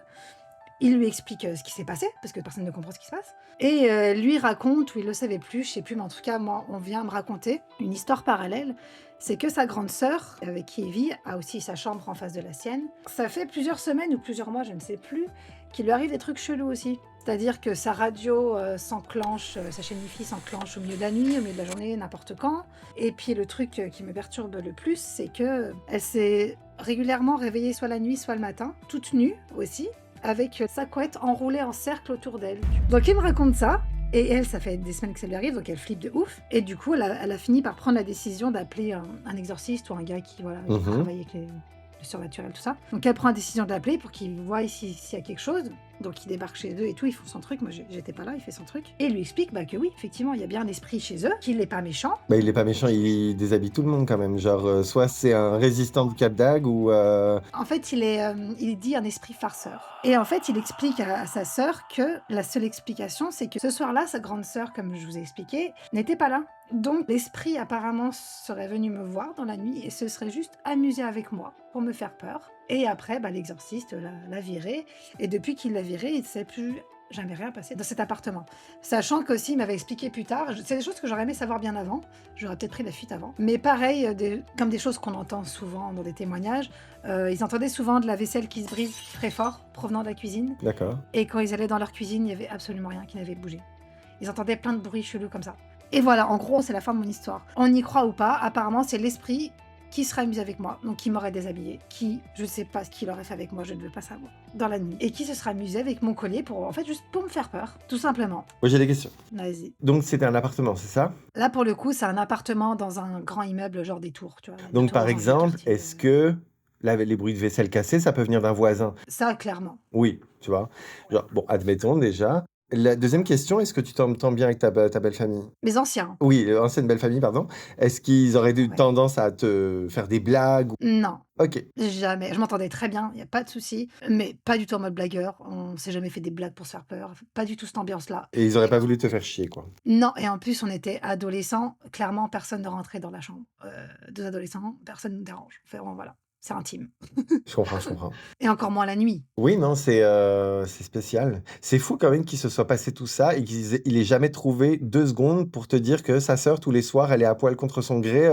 Il lui explique ce qui s'est passé, parce que personne ne comprend ce qui se passe. Et lui raconte, ou il le savait plus, je sais plus, mais en tout cas, moi, on vient me raconter une histoire parallèle. C'est que sa grande sœur, avec qui il vit, a aussi sa chambre en face de la sienne. Ça fait plusieurs semaines ou plusieurs mois, je ne sais plus, qu'il lui arrive des trucs chelous aussi. C'est-à-dire que sa radio s'enclenche, sa chaîne Wi-Fi s'enclenche au milieu de la nuit, au milieu de la journée, n'importe quand. Et puis le truc qui me perturbe le plus, c'est que elle s'est régulièrement réveillée soit la nuit, soit le matin, toute nue aussi, avec sa couette enroulée en cercle autour d'elle. Donc il me raconte ça, et elle, ça fait des semaines que ça lui arrive, donc elle flippe de ouf. Et du coup, elle a fini par prendre la décision d'appeler un exorciste ou un gars qui Mhm. travaille avec le surnaturel, tout ça. Donc elle prend la décision d'appeler pour qu'il voie s'il y a quelque chose. Donc il débarque chez eux et tout, ils font son truc. Moi, j'étais pas là, il fait son truc. Et il lui explique que oui, effectivement, il y a bien un esprit chez eux, qu'il n'est pas méchant. Bah, il est pas méchant, il déshabille tout le monde quand même. Genre, soit c'est un résistant du Cap d'Agde ou. En fait, il dit un esprit farceur. Et en fait, il explique à sa sœur que la seule explication, c'est que ce soir-là, sa grande sœur, comme je vous ai expliqué, n'était pas là. Donc l'esprit apparemment serait venu me voir dans la nuit et se serait juste amusé avec moi pour me faire peur. Et après, l'exorciste l'a viré. Et depuis qu'il l'a viré, il ne s'est plus jamais rien passé dans cet appartement. Sachant qu'aussi, il m'avait expliqué plus tard, c'est des choses que j'aurais aimé savoir bien avant, j'aurais peut-être pris la fuite avant. Mais pareil, comme des choses qu'on entend souvent dans des témoignages, ils entendaient souvent de la vaisselle qui se brise très fort, provenant de la cuisine. D'accord. Et quand ils allaient dans leur cuisine, il n'y avait absolument rien qui n'avait bougé. Ils entendaient plein de bruits chelous comme ça. Et voilà, en gros, c'est la fin de mon histoire. On y croit ou pas, apparemment, c'est l'esprit qui serait amusé avec moi, donc qui m'aurait déshabillé, qui, je sais pas ce qu'il aurait fait avec moi, je ne veux pas savoir, dans la nuit, et qui se serait amusé avec mon collier pour, en fait, juste pour me faire peur, tout simplement. Moi, j'ai des questions. Vas-y. Donc, c'était un appartement, c'est ça? Là, pour le coup, c'est un appartement dans un grand immeuble, genre des tours, tu vois. des Donc, tours par dans un exemple, quartier, est-ce que les bruits de vaisselle cassée, ça peut venir d'un voisin? Ça, clairement. Oui, tu vois. Genre, bon, admettons déjà. La deuxième question, est-ce que tu t'entends bien avec ta belle famille? Les anciens. Oui, l'ancienne belle famille, pardon. Est-ce qu'ils auraient eu Ouais. tendance à te faire des blagues? Non, Ok. jamais. Je m'entendais très bien, il n'y a pas de souci, mais pas du tout en mode blagueur. On s'est jamais fait des blagues pour se faire peur. Pas du tout cette ambiance-là. Et ils auraient Et- pas voulu te faire chier, quoi. Non, et en plus, on était adolescents. Clairement, personne ne rentrait dans la chambre. Deux adolescents, personne ne nous dérange. Enfin, bon, voilà, c'est intime. Je comprends, je comprends. Et encore moins la nuit. Oui, non, c'est spécial. C'est fou quand même qu'il se soit passé tout ça et qu'il ait jamais trouvé 2 secondes pour te dire que sa sœur, tous les soirs, elle est à poil contre son gré,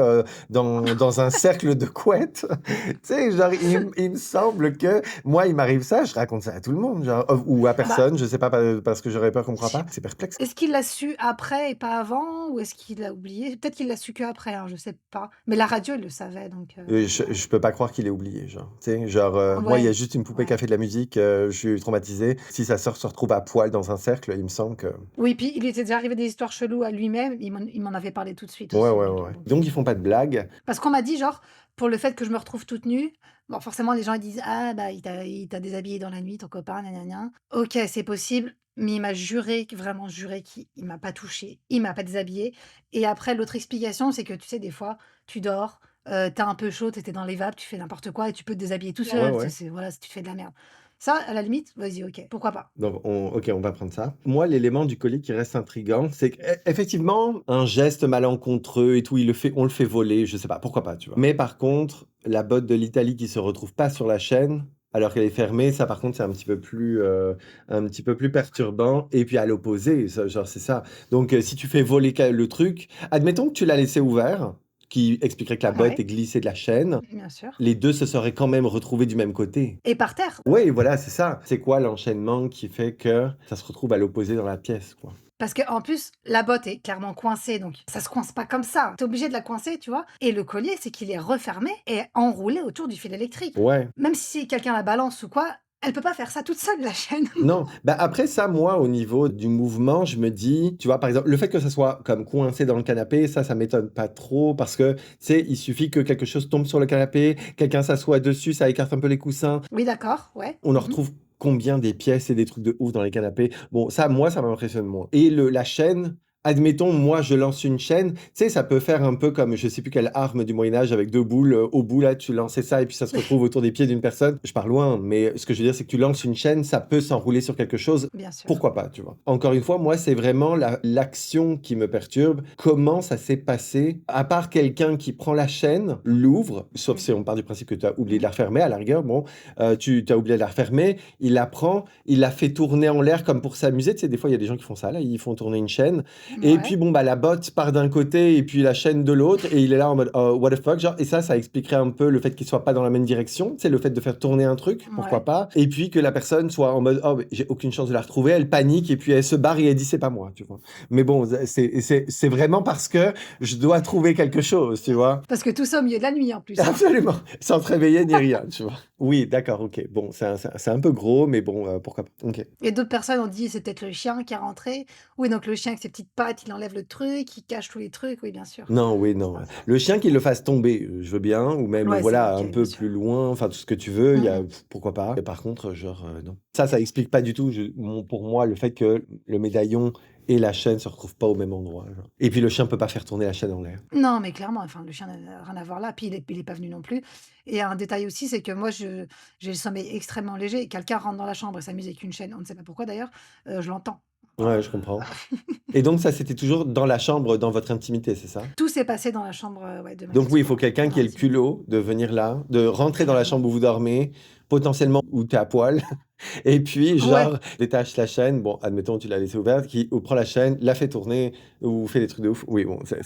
dans un cercle de couettes. Tu sais, genre, il me semble que moi, il m'arrive ça, je raconte ça à tout le monde, genre, ou à Bah, personne, je sais pas, parce que j'aurais peur qu'on me croie pas. C'est perplexe. est-ce qu'il l'a su après et pas avant, ou est-ce qu'il l'a oublié? Peut-être qu'il l'a su que après, hein, je sais pas. Mais la radio, il le savait, donc. Je peux pas croire qu'il ait oublié, genre. Tu sais, genre, moi, il y a Ouais, juste une poupée qui ouais. a fait de la musique, je suis traumatisé. Si sa sœur se retrouve à poil dans un cercle, il me semble que. Oui, puis il était déjà arrivé des histoires cheloues à lui-même. Il m'en avait parlé tout de suite Ouais, aussi. ouais, Donc, ouais. Donc, ils font pas de blagues. parce qu'on m'a dit, genre, pour le fait que je me retrouve toute nue, bon, forcément, les gens ils disent: «Ah, il t'a déshabillée dans la nuit, ton copain, gna gna gna». OK, c'est possible, mais il m'a juré, vraiment juré qu'il m'a pas touchée, il m'a pas déshabillée. Et après, l'autre explication, c'est que, tu sais, des fois, tu dors, tu un peu chaud, tu dans les vapes, tu fais n'importe quoi et tu peux te déshabiller tout Ouais, seul. ouais. Voilà, si tu fais de la merde. Ça, à la limite, vas-y, OK, pourquoi pas. Donc, ok, on va prendre ça. Moi, l'élément du collier qui reste intriguant, c'est qu'effectivement, un geste malencontreux et tout, on le fait voler, je sais pas, pourquoi pas, tu vois. Mais par contre, la botte de l'Italie qui se retrouve pas sur la chaîne, alors qu'elle est fermée, ça, par contre, c'est un petit peu plus perturbant. Et puis à l'opposé, genre, c'est ça. Donc, si tu fais voler le truc, admettons que tu l'as laissé ouvert, qui expliquerait que la botte Ouais, est glissée de la chaîne, bien sûr. les deux se seraient quand même retrouvés du même côté. Et par terre. Oui, voilà, c'est ça. C'est quoi l'enchaînement qui fait que ça se retrouve à l'opposé dans la pièce, quoi? Parce qu'en plus, la botte est clairement coincée, donc ça se coince pas comme ça. Tu es obligé de la coincer, tu vois? Et le collier, c'est qu'il est refermé et enroulé autour du fil électrique. Ouais. Même si quelqu'un la balance ou quoi, Elle peut pas faire ça toute seule, la chaîne. Non, bah, après ça, moi, au niveau du mouvement, je me dis, tu vois, par exemple, le fait que ça soit comme coincé dans le canapé, ça m'étonne pas trop parce que, tu sais, il suffit que quelque chose tombe sur le canapé, quelqu'un s'assoit dessus, ça écarte un peu les coussins. Oui, d'accord, ouais. On en Mmh. retrouve combien des pièces et des trucs de ouf dans les canapés? Bon, ça, moi, ça m'impressionne moins. Et la chaîne, admettons, moi, je lance une chaîne, tu sais, ça peut faire un peu comme, je sais plus quelle arme du Moyen-Âge avec 2 boules, au bout, là, tu lançais ça et puis ça se retrouve autour des pieds d'une personne. Je pars loin, mais ce que je veux dire, c'est que tu lances une chaîne, ça peut s'enrouler sur quelque chose. Bien sûr. Pourquoi pas, tu vois? Encore une fois, moi, c'est vraiment l'action qui me perturbe. Comment ça s'est passé? À part quelqu'un qui prend la chaîne, l'ouvre, sauf si Mmh. on part du principe que tu as oublié de Mmh. la refermer, à la rigueur, bon, tu as oublié de la refermer, il la prend, il la fait tourner en l'air comme pour s'amuser. Tu sais, des fois, il y a des gens qui font ça, là, ils font tourner une chaîne. Et puis, Ouais. bon, bah, la botte part d'un côté et puis la chaîne de l'autre. Et il est là en mode, oh, what the fuck, genre. Et ça expliquerait un peu le fait qu'il soit pas dans la même direction. Tu sais, le fait de faire tourner un truc, pourquoi Ouais. pas. Et puis que la personne soit en mode, oh, mais j'ai aucune chance de la retrouver. Elle panique et puis elle se barre et elle dit, c'est pas moi, tu vois. Mais bon, c'est vraiment parce que je dois trouver quelque chose, tu vois. Parce que tout ça au milieu de la nuit, en plus, hein. Absolument, sans te réveiller ni rien, tu vois? Oui, d'accord, OK. Bon, c'est un peu gros, mais bon, pourquoi pas. OK. Et d'autres personnes ont dit: «C'est peut-être le chien qui est rentré». Oui, donc le chien avec ses petites pattes, il enlève le truc, il cache tous les trucs. Oui, bien sûr. Non, oui, non, Ça le chien qu'il le fasse tomber, je veux bien ou même, ouais, c'est voilà, OK, un bien peu sûr. plus loin, enfin tout ce que tu veux, il y Mmh a mh. pourquoi pas. Mais par contre, genre, non. Ça explique pas du tout, pour moi, le fait que le médaillon et la chaîne se retrouvent pas au même endroit, genre. Et puis le chien peut pas faire tourner la chaîne en l'air. Non, mais clairement, enfin, le chien n'a rien à voir là, puis il est pas venu non plus et un détail aussi, c'est que moi, j'ai le sommeil extrêmement léger et quelqu'un rentre dans la chambre et s'amuse avec une chaîne, on ne sait pas pourquoi d'ailleurs, je l'entends. Ouais, je comprends. Et donc ça, c'était toujours dans la chambre, dans votre intimité, c'est ça? Tout s'est passé dans la chambre, ouais, de ma Donc oui, il faut ex-coloc, quelqu'un dans qui ait le l'intimité, culot de venir là, de rentrer dans la clairement. chambre où vous dormez, potentiellement où tu es à poil et puis Ouais, genre détache la chaîne, bon, admettons tu l'as laissée ouverte, qui ou prend la chaîne, la fait tourner ou fait des trucs de ouf. Oui, bon, c'est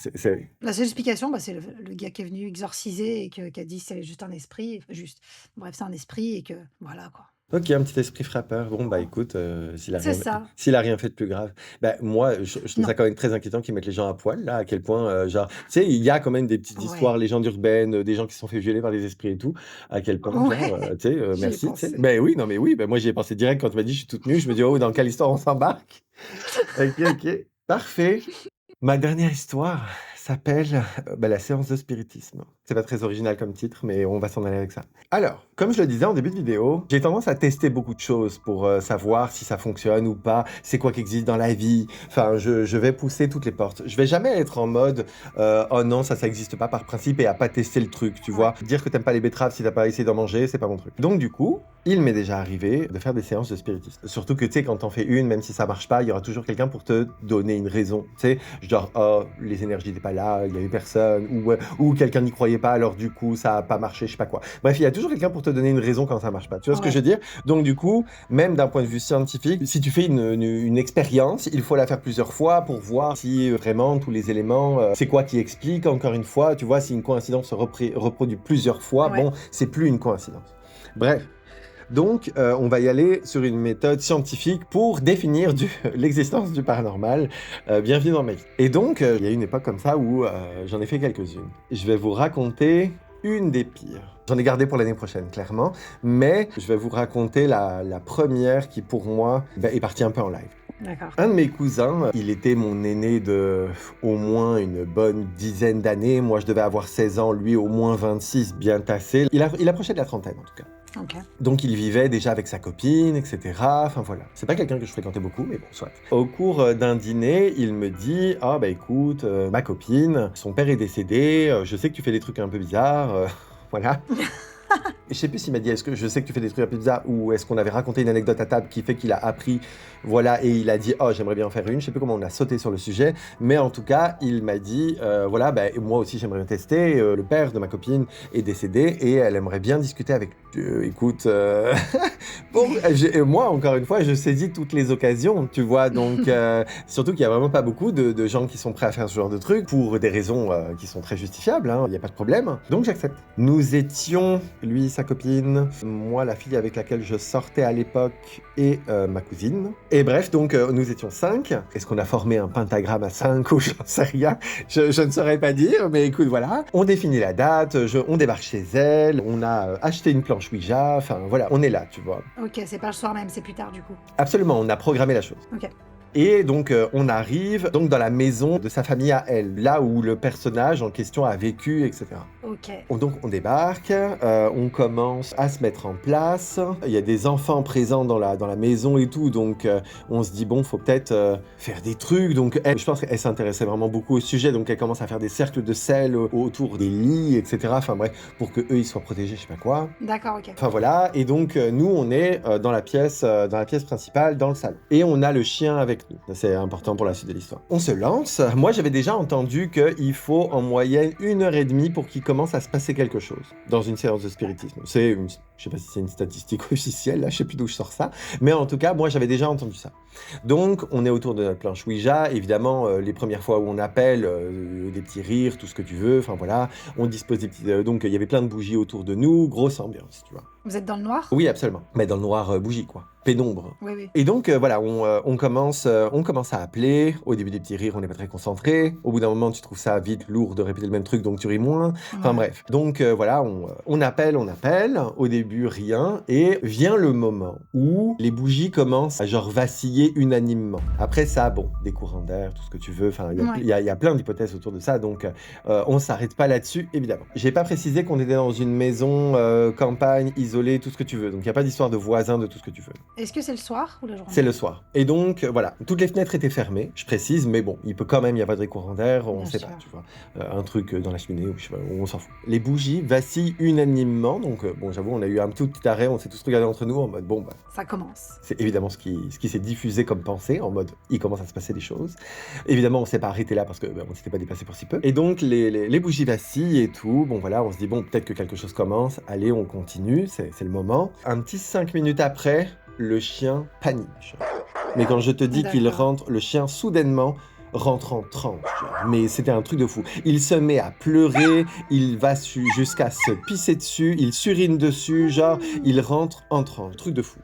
la seule explication, bah, c'est le gars qui est venu exorciser et qui a dit: «C'est juste un esprit», juste, bref, c'est un esprit et que voilà, quoi. OK, un petit esprit frappeur. Bon, bah, écoute, C'est ça. s'il a rien fait de plus grave. Bah, moi, je trouve Non. ça quand même très inquiétant qu'ils mettent les gens à poil, là, à quel point, genre, tu sais, il y a quand même des petites histoires, Ouais. légendes urbaines, des gens qui se sont fait violer par des esprits et tout, à quel point, genre, Ouais, tu sais, j'y ai merci, tu sais. pensé. Beh, oui, non, mais oui, bah, moi, j'y ai pensé direct quand tu m'as dit: «Je suis toute nue», je me dis: «Oh, dans quelle histoire on s'embarque?» OK, OK, parfait. Ma dernière histoire s'appelle, bah, «La séance de spiritisme». C'est pas très original comme titre, mais on va s'en aller avec ça. Alors, comme je le disais en début de vidéo, j'ai tendance à tester beaucoup de choses pour, savoir si ça fonctionne ou pas, c'est quoi qui existe dans la vie. Enfin, je vais pousser toutes les portes. Je vais jamais être en mode, «Oh non, ça existe pas par principe» et à pas tester le truc, tu Ouais. vois? Dire que t'aimes pas les betteraves si tu pas essayé d'en manger, c'est pas mon truc. Donc du coup, il m'est déjà arrivé de faire des séances de spiritisme. Surtout que, tu sais, quand tu en fais une, même si ça marche pas, il y aura toujours quelqu'un pour te donner une raison. Tu sais, genre, oh, les énergies n'étaient pas là, il y avait personne, ou quelqu'un n'y croyait pas, alors du coup, ça a pas marché, je sais pas quoi. Bref, il y a toujours quelqu'un pour te donner une raison quand ça marche pas. Tu vois ce que je veux Ouais. dire? Donc du coup, même d'un point de vue scientifique, si tu fais une expérience, il faut la faire plusieurs fois pour voir si vraiment tous les éléments, c'est quoi qui explique, encore une fois, tu vois, si une coïncidence se reproduit plusieurs fois, Ouais. bon, c'est plus une coïncidence. Bref. Donc, on va y aller sur une méthode scientifique pour définir l'existence du paranormal. Bienvenue dans ma vie. Et donc, il y a une époque comme ça où j'en ai fait quelques-unes. Je vais vous raconter une des pires. J'en ai gardé pour l'année prochaine, clairement, mais je vais vous raconter la première qui, pour moi, est partie un peu en live. D'accord. Un de mes cousins, il était mon aîné de au moins une bonne dizaine d'années. Moi, je devais avoir 16 ans, lui au moins 26, bien tassé. Il approchait de la trentaine, en tout cas. OK. Donc il vivait déjà avec sa copine, etc. Enfin voilà. C'est pas quelqu'un que je fréquentais beaucoup, mais bon, soit. Au cours d'un dîner, il me dit: «Ah bah écoute, ma copine, son père est décédé, je sais que tu fais des trucs un peu bizarres, voilà». Je sais plus s'il m'a dit: «Est-ce que je sais que tu fais des trucs un peu bizarres?» ou est-ce qu'on avait raconté une anecdote à table qui fait qu'il a appris, voilà, et il a dit: «Oh, j'aimerais bien en faire une». Je sais plus comment on a sauté sur le sujet, mais en tout cas, il m'a dit: «Voilà, bah, moi aussi j'aimerais bien tester, le père de ma copine est décédé et elle aimerait bien discuter avec». Écoute, bon, moi encore une fois, je saisis toutes les occasions, tu vois? Donc surtout qu'il y a vraiment pas beaucoup de gens qui sont prêts à faire ce genre de truc pour des raisons, qui sont très justifiables, hein, il y a pas de problème. Donc j'accepte. Nous étions, lui, sa copine, moi, la fille avec laquelle je sortais à l'époque et ma cousine. Et bref, donc nous étions 5. Est-ce qu'on a formé un pentagramme à 5 ou j'en sais rien? Je ne saurais pas dire, mais écoute, voilà. On définit la date, on débarque chez elle, on a acheté une planche planche Ouija, enfin voilà, on est là, tu vois. OK, c'est pas le soir même, c'est plus tard du coup. Absolument, on a programmé la chose. OK. Et donc, on arrive donc dans la maison de sa famille à elle, là où le personnage en question a vécu, etc. OK. Donc on débarque, on commence à se mettre en place. Il y a des enfants présents dans la maison et tout, donc on se dit bon, faut peut-être faire des trucs. Donc elle, je pense qu'elle s'intéressait vraiment beaucoup au sujet, donc elle commence à faire des cercles de sel autour des lits, etc. Enfin bref, pour que eux ils soient protégés, je sais pas quoi. D'accord, OK. Enfin voilà, et donc nous on est dans la pièce principale, dans le salon. Et on a le chien avec nous. Ça, c'est important pour la suite de l'histoire. On se lance. Moi j'avais déjà entendu qu'il faut en moyenne 1h30 pour qu'il commence à se passer quelque chose dans une séance de spiritisme. Je sais pas si c'est une statistique officielle, là, je sais plus d'où je sors ça, mais en tout cas moi j'avais déjà entendu ça. Donc on est autour de notre planche Ouija, évidemment les premières fois où on appelle, des petits rires, tout ce que tu veux, enfin voilà, on dispose des petits... donc il y avait plein de bougies autour de nous, grosse ambiance, tu vois. Vous êtes dans le noir? Oui, absolument. Mais dans le noir bougie, quoi. Pénombre. Oui, oui. Et donc, voilà, on commence à appeler. Au début des petits rires, on n'est pas très concentré. Au bout d'un moment, tu trouves ça vite lourd de répéter le même truc, donc tu ris moins. Enfin Ouais. bref. Donc, voilà, on appelle. Au début, rien. Et vient le moment où les bougies commencent à genre vaciller unanimement. Après ça, bon, des courants d'air, tout ce que tu veux. Enfin, Ouais. il y a plein d'hypothèses autour de ça. Donc, on s'arrête pas là-dessus, évidemment. J'ai pas précisé qu'on était dans une maison campagne, isolée, tout ce que tu veux. Donc, il n'y a pas d'histoire de voisins, de tout ce que tu veux. Est-ce que c'est le soir ou la journée? C'est le soir. Et donc, voilà, toutes les fenêtres étaient fermées, je précise, mais bon, il peut quand même y avoir des courants d'air, on Bien sait sûr. pas, tu vois. Un truc dans la cheminée, ou je sais pas, on s'en fout. Les bougies vacillent unanimement, donc bon, j'avoue, on a eu un tout petit arrêt, on s'est tous regardés entre nous en mode, bon, bah, Ça commence. c'est évidemment ce qui s'est diffusé comme pensée, en mode, il commence à se passer des choses. Évidemment, on s'est pas arrêté là parce que on s'était pas déplacé pour si peu. Et donc, les bougies vacillent et tout, bon voilà, on se dit, bon, peut-être que quelque chose commence, allez, on continue, c'est le moment. Un petit 5 minutes après, le chien panique. Mais quand je te dis qu'il D'accord. rentre, le chien soudainement rentre en transe. Genre. Mais c'était un truc de fou. Il se met à pleurer, il va jusqu'à se pisser dessus, il surine dessus, genre, il rentre en transe. Truc de fou.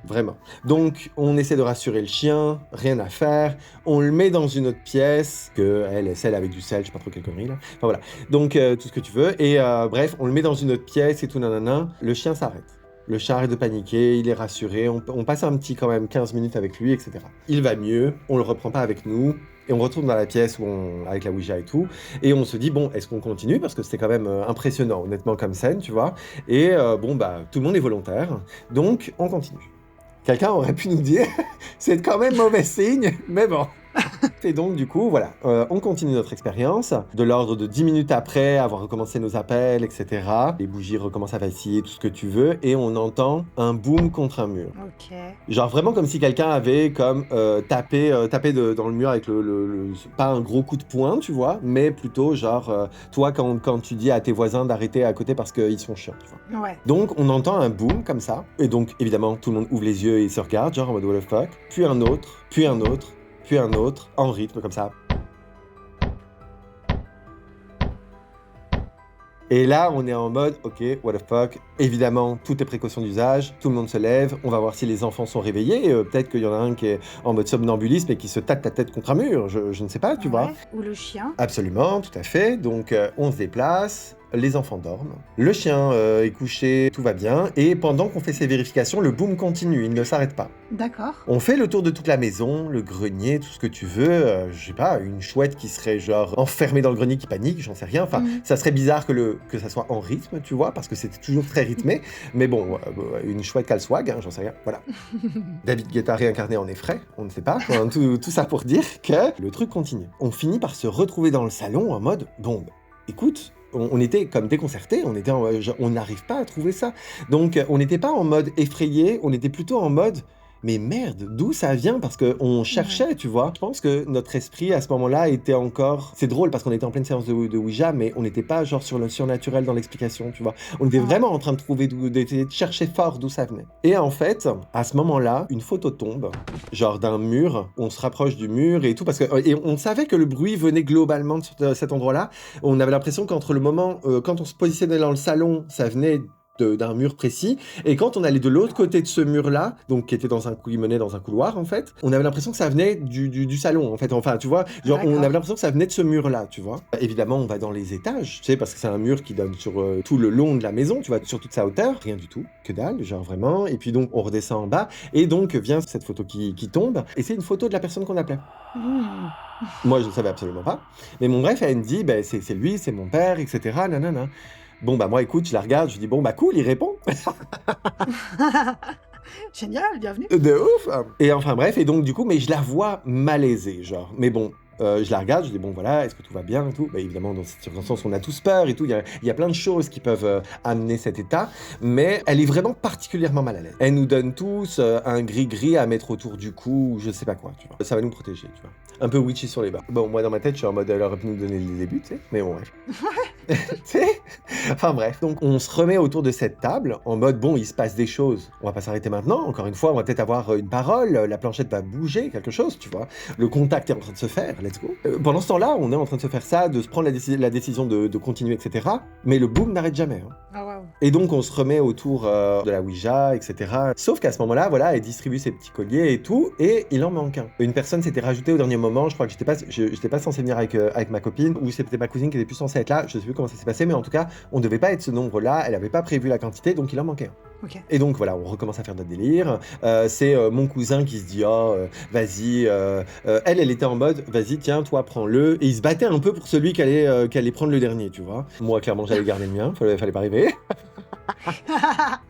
Vraiment. Donc, on essaie de rassurer le chien, rien à faire. On le met dans une autre pièce, que elle est celle avec du sel, je sais pas trop quelle connerie là. Enfin voilà. Donc, tout ce que tu veux. Et bref, on le met dans une autre pièce et tout, nanana. Le chien s'arrête. Le chat arrête de paniquer, il est rassuré, on passe un petit quand même 15 minutes avec lui, etc. Il va mieux, on le reprend pas avec nous, et on retourne dans la pièce avec la Ouija et tout, et on se dit, bon, est-ce qu'on continue? Parce que c'était quand même impressionnant, honnêtement, comme scène, tu vois. Et bon, bah, tout le monde est volontaire, donc on continue. Quelqu'un aurait pu nous dire, c'est quand même mauvais signe, mais bon. Et donc, du coup, voilà, on continue notre expérience. De l'ordre de 10 minutes après avoir recommencé nos appels, etc. Les bougies recommencent à vaciller, tout ce que tu veux, et on entend un boom contre un mur. OK. Genre vraiment comme si quelqu'un avait comme tapé dans le mur avec pas un gros coup de poing, tu vois, mais plutôt genre, toi, quand tu dis à tes voisins d'arrêter à côté parce qu'ils sont chiants, tu vois. Ouais. Donc, on entend un boom comme ça, et donc, évidemment, tout le monde ouvre les yeux et se regarde, genre en mode what the fuck, puis un autre, puis un autre, puis un autre, en rythme comme ça. Et là, on est en mode, ok, what the fuck, évidemment, toutes les précautions d'usage, tout le monde se lève, on va voir si les enfants sont réveillés, peut-être qu'il y en a un qui est en mode somnambulisme et qui se tape la tête contre un mur, je ne sais pas, tu vois. Ouais. Ou le chien. Absolument, tout à fait. Donc, on se déplace, les enfants dorment, le chien est couché, tout va bien, et pendant qu'on fait ces vérifications, le boom continue, il ne s'arrête pas. D'accord. On fait le tour de toute la maison, le grenier, tout ce que tu veux, je sais pas, une chouette qui serait genre enfermée dans le grenier qui panique, j'en sais rien, enfin, ça serait bizarre que ça soit en rythme, tu vois, parce que c'était toujours très rythmé, mais bon, une chouette qu'elle swag, hein, j'en sais rien, voilà. David Guetta réincarné en effraie, on ne sait pas, hein, tout ça pour dire que le truc continue. On finit par se retrouver dans le salon en mode, bon, écoute, on était comme déconcertés, on n'arrive pas à trouver ça. Donc, on n'était pas en mode effrayé, on était plutôt en mode, mais merde, d'où ça vient? Parce qu'on cherchait, tu vois. Je pense que notre esprit, à ce moment-là, était encore... C'est drôle, parce qu'on était en pleine séance de Ouija, mais on n'était pas genre sur le surnaturel dans l'explication, tu vois. On était vraiment en train de trouver, d'essayer de chercher fort d'où ça venait. Et en fait, à ce moment-là, une photo tombe, genre d'un mur, on se rapproche du mur et tout, parce que... Et on savait que le bruit venait globalement de cet endroit-là. On avait l'impression qu'entre le moment, quand on se positionnait dans le salon, ça venait d'un mur précis. Et quand on allait de l'autre côté de ce mur-là, donc qui était qui menait dans un couloir en fait, on avait l'impression que ça venait du salon en fait. Enfin, tu vois, genre on avait l'impression que ça venait de ce mur-là, tu vois. Évidemment, on va dans les étages, tu sais, parce que c'est un mur qui donne sur tout le long de la maison, tu vois, sur toute sa hauteur. Rien du tout, que dalle, genre vraiment. Et puis donc, on redescend en bas, et donc vient cette photo qui tombe, et c'est une photo de la personne qu'on appelait. Mmh. Moi, je ne savais absolument pas. Mais bon, bref, elle me dit, ben, c'est lui, c'est mon père, etc. Nanana. Bon, bah moi, écoute, je la regarde, je dis, bon, bah cool, il répond. Génial, bienvenue. De ouf. Et enfin, bref, et donc, du coup, mais je la vois malaisée, genre. Mais bon, je la regarde, je dis, bon, voilà, est-ce que tout va bien et tout. Bah, évidemment, dans cette circonstance, on a tous peur et tout. Il y a plein de choses qui peuvent amener cet état. Mais elle est vraiment particulièrement mal à l'aise. Elle nous donne tous un gris-gris à mettre autour du cou, je sais pas quoi, tu vois. Ça va nous protéger, tu vois. Un peu witchy sur les bas. Bon, moi, dans ma tête, je suis en mode, elle aurait pu nous donner le début, tu sais. Mais bon, bref. Tu sais. Enfin bref, donc on se remet autour de cette table en mode bon, il se passe des choses, on va pas s'arrêter maintenant, encore une fois, on va peut-être avoir une parole, la planchette va bouger, quelque chose, tu vois, le contact est en train de se faire, let's go. Pendant ce temps-là, on est en train de se faire ça, de se prendre la décision de continuer, etc. Mais le boom n'arrête jamais. Hein. Ah waouh. Et donc on se remet autour de la Ouija, etc. Sauf qu'à ce moment-là, voilà, elle distribue ses petits colliers et tout, et il en manque un. Une personne s'était rajoutée au dernier moment, je crois que j'étais pas censé venir avec ma copine, ou c'était ma cousine qui était plus censée être là, je sais plus comment ça s'est passé, mais en tout cas, on devait pas être ce nombre-là, elle avait pas prévu la quantité, donc il en manquait un. Ok. Et donc voilà, on recommence à faire notre délire. C'est mon cousin qui se dit vas-y. Elle était en mode vas-y, tiens, toi, prends-le. Et il se battait un peu pour celui qui allait prendre le dernier, tu vois. Moi, clairement, j'allais garder le mien, fallait pas rêver.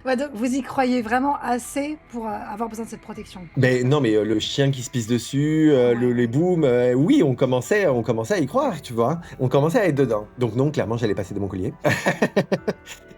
Ouais, donc vous y croyez vraiment assez pour avoir besoin de cette protection. Mais non, mais le chien qui se pisse dessus, les booms, oui, on commençait à y croire, tu vois. On commençait à être dedans. Donc non, clairement, j'allais passer de mon collier.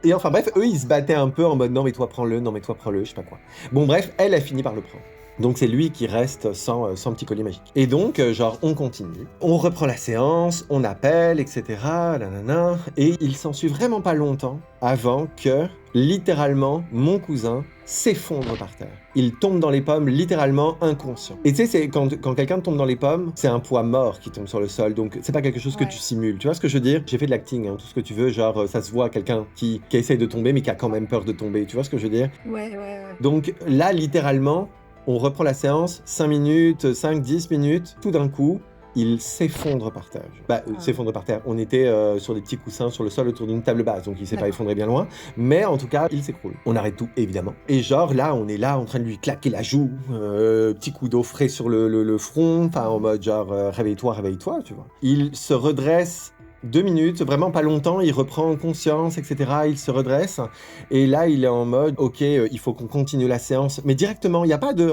Et enfin bref, eux, ils se battaient un peu en mode non, mais toi, prends-le, non, mais toi, prends-le, je sais pas quoi. Bon, bref, elle a fini par le prendre. Donc c'est lui qui reste sans petit collier magique. Et donc, genre, on continue. On reprend la séance, on appelle, etc. Nanana, et il s'ensuit vraiment pas longtemps avant que, littéralement, mon cousin s'effondre par terre. Il tombe dans les pommes, littéralement inconscient. Et tu sais, c'est quand quelqu'un tombe dans les pommes, c'est un poids mort qui tombe sur le sol, donc c'est pas quelque chose que tu simules. Tu vois ce que je veux dire? J'ai fait de l'acting, hein, tout ce que tu veux, genre ça se voit quelqu'un qui essaye de tomber, mais qui a quand même peur de tomber. Tu vois ce que je veux dire? Ouais. Donc là, littéralement, on reprend la séance, 5 minutes, 5, 10 minutes, tout d'un coup, il s'effondre par terre. S'effondre par terre. On était sur des petits coussins sur le sol autour d'une table basse, donc il s'est pas effondré bien loin. Mais en tout cas, il s'écroule. On arrête tout, évidemment. Et genre, là, on est là en train de lui claquer la joue, petit coup d'eau frais sur le front, enfin en mode genre, réveille-toi, tu vois. Il se redresse 2 minutes, vraiment pas longtemps, il reprend conscience, etc. Il se redresse. Et là, il est en mode, ok, il faut qu'on continue la séance. Mais directement, il n'y a pas de,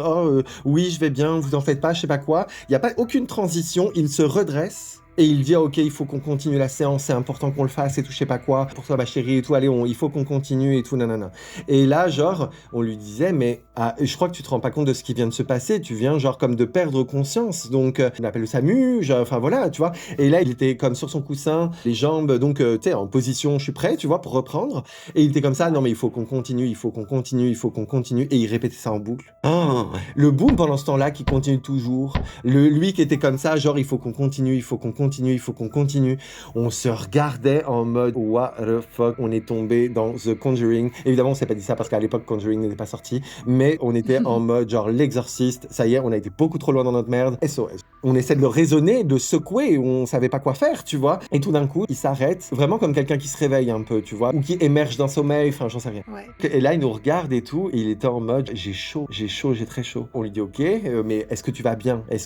oui, je vais bien, vous en faites pas, je sais pas quoi. Il n'y a pas aucune transition, il se redresse. Et il dit, ok, il faut qu'on continue la séance, c'est important qu'on le fasse et tout, je sais pas quoi. Pour toi, ma chérie et tout, allez, il faut qu'on continue et tout, nanana. Et là, genre, on lui disait, mais je crois que tu te rends pas compte de ce qui vient de se passer, tu viens, genre, comme de perdre conscience. Donc, on appelle le SAMU, enfin voilà, tu vois. Et là, il était comme sur son coussin, les jambes, donc, tu sais, en position, je suis prêt, tu vois, pour reprendre. Et il était comme ça, non, mais il faut qu'on continue, il faut qu'on continue, il faut qu'on continue. Et il répétait ça en boucle. Le boom pendant ce temps-là qui continue toujours. Lui qui était comme ça, genre, il faut qu'on continue, il faut qu'on continue, il faut qu'on continue. On se regardait en mode what the fuck, on est tombé dans The Conjuring. Évidemment, on s'est pas dit ça parce qu'à l'époque Conjuring n'était pas sorti, mais on était en mode genre l'exorciste. Ça y est, on a été beaucoup trop loin dans notre merde. SOS. On essaie de le raisonner, de secouer, on savait pas quoi faire, tu vois. Et tout d'un coup, il s'arrête, vraiment comme quelqu'un qui se réveille un peu, tu vois, ou qui émerge d'un sommeil, enfin j'en sais rien. Ouais. Et là, il nous regarde et tout, et il était en mode j'ai chaud, j'ai très chaud. On lui dit ok, mais est-ce que tu vas bien? Et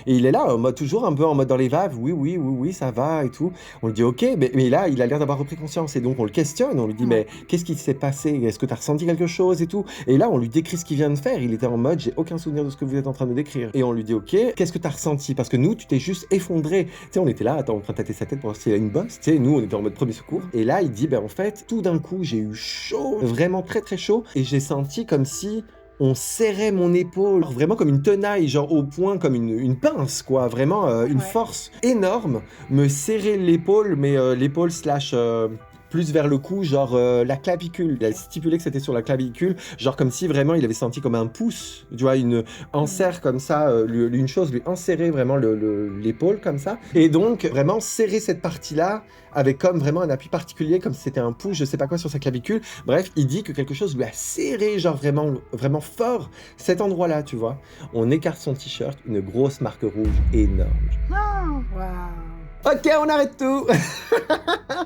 il est là, en mode, toujours un peu en mode dans les vagues, oui, ça va et tout. On lui dit ok, mais là, il a l'air d'avoir repris conscience, et donc on le questionne, on lui dit mais qu'est-ce qui s'est passé? Est-ce que tu as ressenti quelque chose et tout? Et là, on lui décrit ce qu'il vient de faire, il était en mode j'ai aucun souvenir de ce que vous êtes en train de décrire. Et on lui dit ok, qu'est-ce que tu as ressenti? Parce que nous, tu t'es juste effondré. Tu sais, on était là, attends, en train de tâter sa tête pour voir s'il y a une bosse. Tu sais, nous, on était en mode premier secours. Et là, il dit en fait, tout d'un coup, j'ai eu chaud, vraiment très très chaud, et j'ai senti comme si on serrait mon épaule, vraiment comme une tenaille, genre au point, comme une pince, quoi. Vraiment une force énorme me serrait l'épaule, mais l'épaule slash plus vers le cou, genre la clavicule. Il a stipulé que c'était sur la clavicule, genre comme si vraiment il avait senti comme un pouce, tu vois, une enserre comme ça, une chose lui enserrer vraiment l'épaule comme ça. Et donc vraiment serrer cette partie-là avec comme vraiment un appui particulier, comme si c'était un pouce, je sais pas quoi, sur sa clavicule. Bref, il dit que quelque chose lui a serré, genre vraiment, vraiment fort, cet endroit-là, tu vois. On écarte son t-shirt, une grosse marque rouge énorme. Ah! Waouh! Ok, on arrête tout.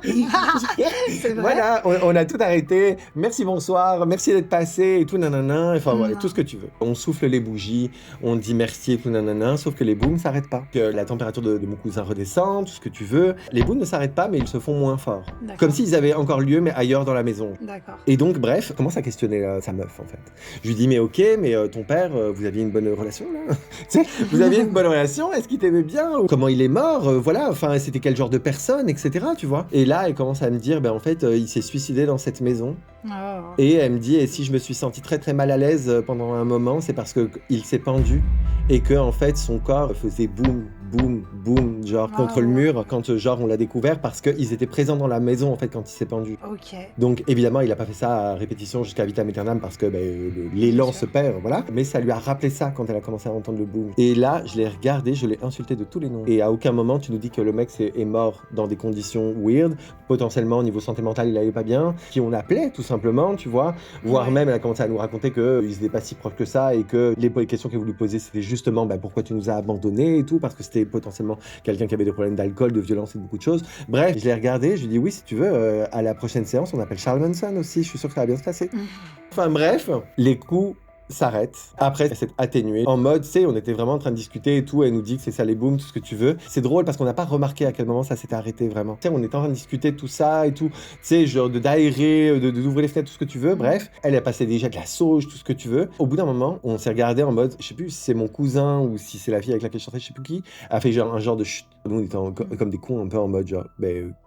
C'est vrai? Voilà, on a tout arrêté. Merci, bonsoir, merci d'être passé et tout, nanana. Enfin, voilà, tout ce que Non. tu veux. On souffle les bougies, on dit merci et tout, nanana. Sauf que les booms s'arrêtent pas. Que la température de mon cousin redescend, tout ce que tu veux. Les booms ne s'arrêtent pas, mais ils se font moins forts. Comme D'accord. s'ils avaient encore lieu, mais ailleurs dans la maison. D'accord. Et donc, bref, commence à questionner sa meuf, en fait. Je lui dis, mais ok, mais ton père, vous aviez une bonne relation, là? Tu sais, vous aviez une bonne relation? Est-ce qu'il t'aimait bien? Ou comment il est mort? Voilà, enfin, c'était quel genre de personne, etc., tu vois? Et là, elle commence à me dire, ben en fait, il s'est suicidé dans cette maison. Oh. Et elle me dit, et si je me suis sentie très très mal à l'aise pendant un moment, c'est parce que il s'est pendu et que en fait son corps faisait boum, boum, boum, genre contre le Waouh. mur quand genre on l'a découvert parce qu'ils étaient présents dans la maison en fait quand il s'est pendu. OK. Donc évidemment, il a pas fait ça à répétition jusqu'à vitam aeternam parce que Bien l'élan se sûr. perd, voilà. Mais ça lui a rappelé ça quand elle a commencé à entendre le boom. Et là, je l'ai regardé, je l'ai insulté de tous les noms. Et à aucun moment tu nous dis que le mec est mort dans des conditions weird, potentiellement au niveau santé mentale il allait pas bien, qui on appelait tout simplement, tu vois. Voire Ouais. même elle a commencé à nous raconter qu'ils étaient pas si proches que ça et que les questions qu'elle voulait poser c'était justement pourquoi tu nous as abandonnés et tout, parce que c'était potentiellement quelqu'un qui avait des problèmes d'alcool, de violence et de beaucoup de choses. Bref, je l'ai regardé, je lui ai dit oui si tu veux, à la prochaine séance on appelle Charles Manson aussi, je suis sûr que ça va bien se passer. Mmh. Enfin bref, les coups s'arrêtent. Après, elle s'est atténuée. En mode, tu sais, on était vraiment en train de discuter et tout. Elle nous dit que c'est ça les booms, tout ce que tu veux. C'est drôle parce qu'on n'a pas remarqué à quel moment ça s'était arrêté vraiment. Tu sais, on était en train de discuter de tout ça et tout. Tu sais, genre d'aérer, d'ouvrir les fenêtres, tout ce que tu veux. Bref, elle a passé déjà de la sauge, tout ce que tu veux. Au bout d'un moment, on s'est regardé en mode, je sais plus si c'est mon cousin ou si c'est la fille avec laquelle je sortais, je sais plus qui, a fait genre un genre de chut. Nous, on était comme des cons un peu en mode genre,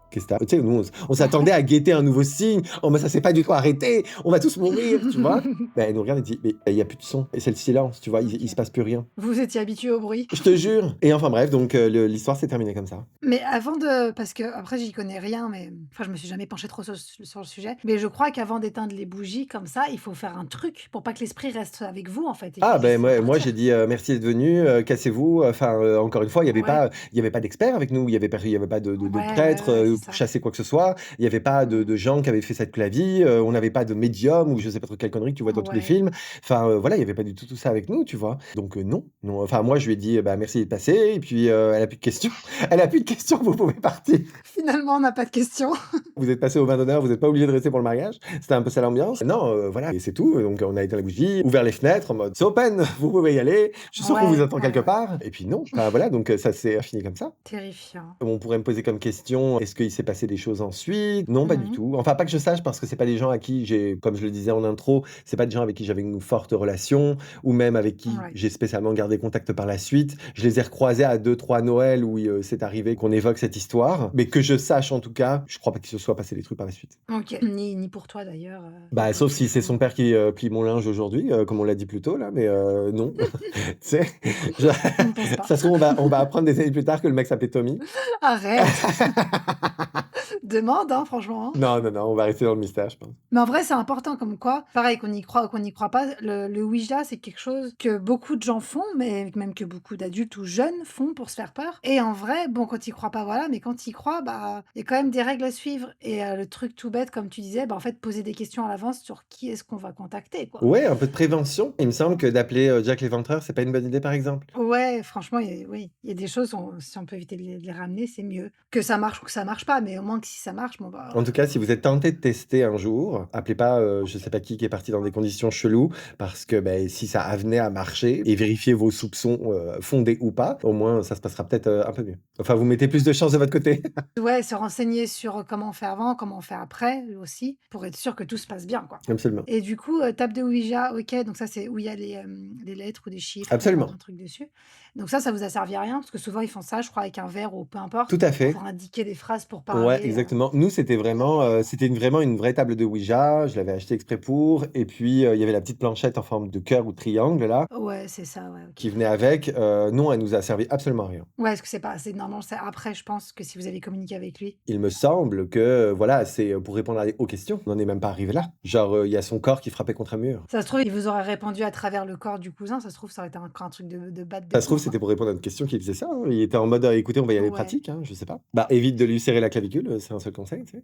qu'est-ce que t'as? Tu sais, nous, on s'attendait à guetter un nouveau signe. Oh, mais ça s'est pas du tout arrêté. On va tous mourir, tu vois. Elle nous regarde et dit, mais il y a plus de son. Et c'est le silence, tu vois, il se passe plus rien. Vous étiez habitués au bruit? Je te jure. Et enfin bref, donc l'histoire s'est terminée comme ça. Mais avant de parce qu'après j'y connais rien, mais enfin je me suis jamais penchée trop sur le sujet, mais je crois qu'avant d'éteindre les bougies comme ça, il faut faire un truc pour pas que l'esprit reste avec vous en fait et Ah qu'il ben puisse moi partir. j'ai dit merci d'être venu, cassez-vous. Enfin encore une fois, Ouais, il y avait pas d'experts avec nous, il y avait pas de ouais, ouais, prêtres ouais, c'est pour ça. chasser quoi que ce soit. Il y avait pas Mmh. de gens qui avaient fait cette clavie. On n'avait pas de médium ou je sais pas trop quelle connerie que tu vois dans tous les Ouais. films. Enfin voilà, il y avait pas du tout tout ça avec nous, tu vois. Donc non, non. Enfin moi je lui ai dit bah merci d'être passé et puis elle a plus de questions. Elle a plus de questions, vous pouvez partir. Finalement, on n'a pas de questions. Vous êtes passé au vin d'honneur, vous n'êtes pas obligé de rester pour le mariage. C'était un peu ça l'ambiance. Non, voilà, et c'est tout. Donc on a éteint la bougie, ouvert les fenêtres en mode c'est open, vous pouvez y aller. Je suis sûr qu'on vous Ouais, attend ouais, quelque ouais. part. Et puis non, enfin voilà, donc ça s'est fini comme ça. Terrifiant. On pourrait me poser comme question, est-ce qu'il s'est passé des choses ensuite? Non, pas du Mmh. tout. Enfin, pas que je sache, parce que c'est pas des gens à qui j'ai, comme je le disais en intro, c'est pas des gens avec qui j'avais une forte relation, ou même avec qui Ouais. j'ai spécialement gardé contact par la suite. Je les ai recroisés à 2-3 Noël où c'est arrivé qu'on évoque cette histoire. Mais que je sache en tout cas, je crois pas qu'il se soit passé des trucs par la suite. OK. Ni pour toi d'ailleurs, ni Bah, pour sauf tes si c'est chevaux. son père qui plie mon linge aujourd'hui, comme on l'a dit plus tôt là, mais non. Tu sais, je- Je ne pense pas. ça se trouve, on va apprendre des années plus tard que le mec s'appelait Tommy. Arrête! Demande, hein, franchement, hein. Non, non, non, on va rester dans le mystère, je pense. Mais en vrai, c'est important comme quoi, pareil, qu'on y croit ou qu'on n'y croit pas, le Ouija, c'est quelque chose que beaucoup de gens font, mais même que beaucoup d'adultes ou jeunes font pour se faire peur. Et en vrai, bon, quand tu y crois pas, voilà, mais quand tu y crois, bah, il y a quand même des règles à suivre. Et le truc tout bête, comme tu disais, bah, en fait, poser des questions à l'avance sur qui est-ce qu'on va contacter, quoi. Ouais, un peu de prévention. Il me semble que d'appeler, Jack l'Éventreur, c'est pas une bonne idée, par exemple? Ouais, franchement, oui, il y a des choses, si on peut éviter de les ramener, c'est mieux. Que ça marche ou que ça marche pas, mais au moins que si ça marche, bon, En tout bah, cas, si vous êtes tenté de tester un jour, appelez pas, je sais pas qui est parti dans des conditions cheloues parce que, si ça venait à marcher et vérifiez vos soupçons, fondés ou pas, au moins ça se passera peut-être, un peu mieux. Enfin, vous mettez plus de chances de votre côté. ouais, se renseigner sur comment on fait avant, comment on fait après, aussi, pour être sûr que tout se passe bien, quoi. Absolument, Et du coup, table de Ouija, OK, donc ça, c'est où il y a les lettres ou des chiffres ou un absolument. truc dessus. Donc ça vous a servi à rien? Parce que souvent, ils font ça, je crois, avec un verre ou peu importe, Tout à pour fait. pouvoir indiquer des phrases pour Ouais, parler, et exactement. Nous, c'était vraiment une vraie table de Ouija. Je l'avais acheté exprès pour et puis, il y avait la petite planchette en forme de cœur ou triangle là, ouais, c'est ça, ouais, OK. qui venait avec. Non, elle nous a servi absolument à rien. Ouais, est-ce que c'est pas assez normalement, c'est après, je pense que si vous avez communiqué avec lui. Il me semble que, voilà, c'est, pour répondre aux questions. On n'en est même pas arrivé là. Genre, il y a son corps qui frappait contre un mur. Ça se trouve, il vous aurait répondu à travers le corps du cousin, ça se trouve, ça aurait été encore un truc de bad Ça se trouve, bêtement, c'était pour répondre à une question qu'il faisait ça, hein. Il était en mode: «Écoutez, on va y aller ouais. pratique, hein», je sais pas. Bah, évite de lui serrer la clavicule, c'est un seul conseil, tu sais?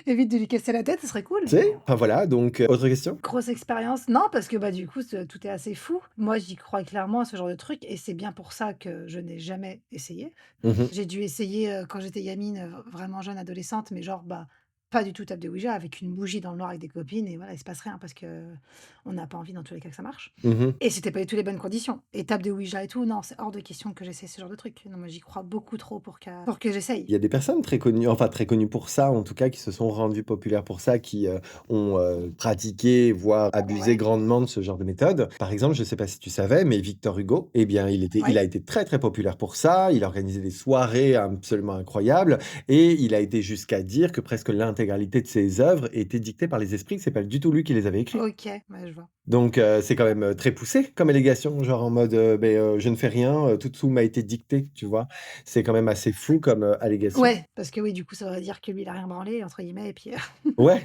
Évite de lui casser la tête, ce serait cool. Tu sais? Enfin voilà, donc autre question? Grosse expérience, non, parce que, bah, du coup, tout est assez fou. Moi, j'y crois clairement à ce genre de truc et c'est bien pour ça que je n'ai jamais essayé. Mmh. J'ai dû essayer, quand j'étais gamine, vraiment jeune adolescente, mais genre, bah, pas du tout table de Ouija, avec une bougie dans le noir avec des copines et voilà, il se passe rien parce qu'on n'a pas envie dans tous les cas que ça marche Mmh. et c'était pas du tout les bonnes conditions et table de Ouija et tout, non, c'est hors de question que j'essaie ce genre de truc. Non, moi, j'y crois beaucoup trop pour que j'essaye. Il y a des personnes très connues, enfin très connues pour ça, en tout cas, qui se sont rendues populaires pour ça, qui, ont, pratiqué, voire abusé Ouais, grandement de ce genre de méthode. Par exemple, je ne sais pas si tu savais, mais Victor Hugo, eh bien, il a ouais, été très, très populaire pour ça. Il a organisé des soirées absolument incroyables et il a été jusqu'à dire que presque l'intégralité de ses œuvres étaient dictées par les esprits, que c'est pas du tout lui qui les avait écrits. OK, ouais, je vois. Donc c'est quand même, très poussé comme allégation, genre en mode, «Je ne fais rien, tout m'a été dicté», tu vois? C'est quand même assez fou comme, allégation. Ouais, parce que oui, du coup, ça voudrait dire que lui, il a rien branlé entre guillemets et puis, Ouais,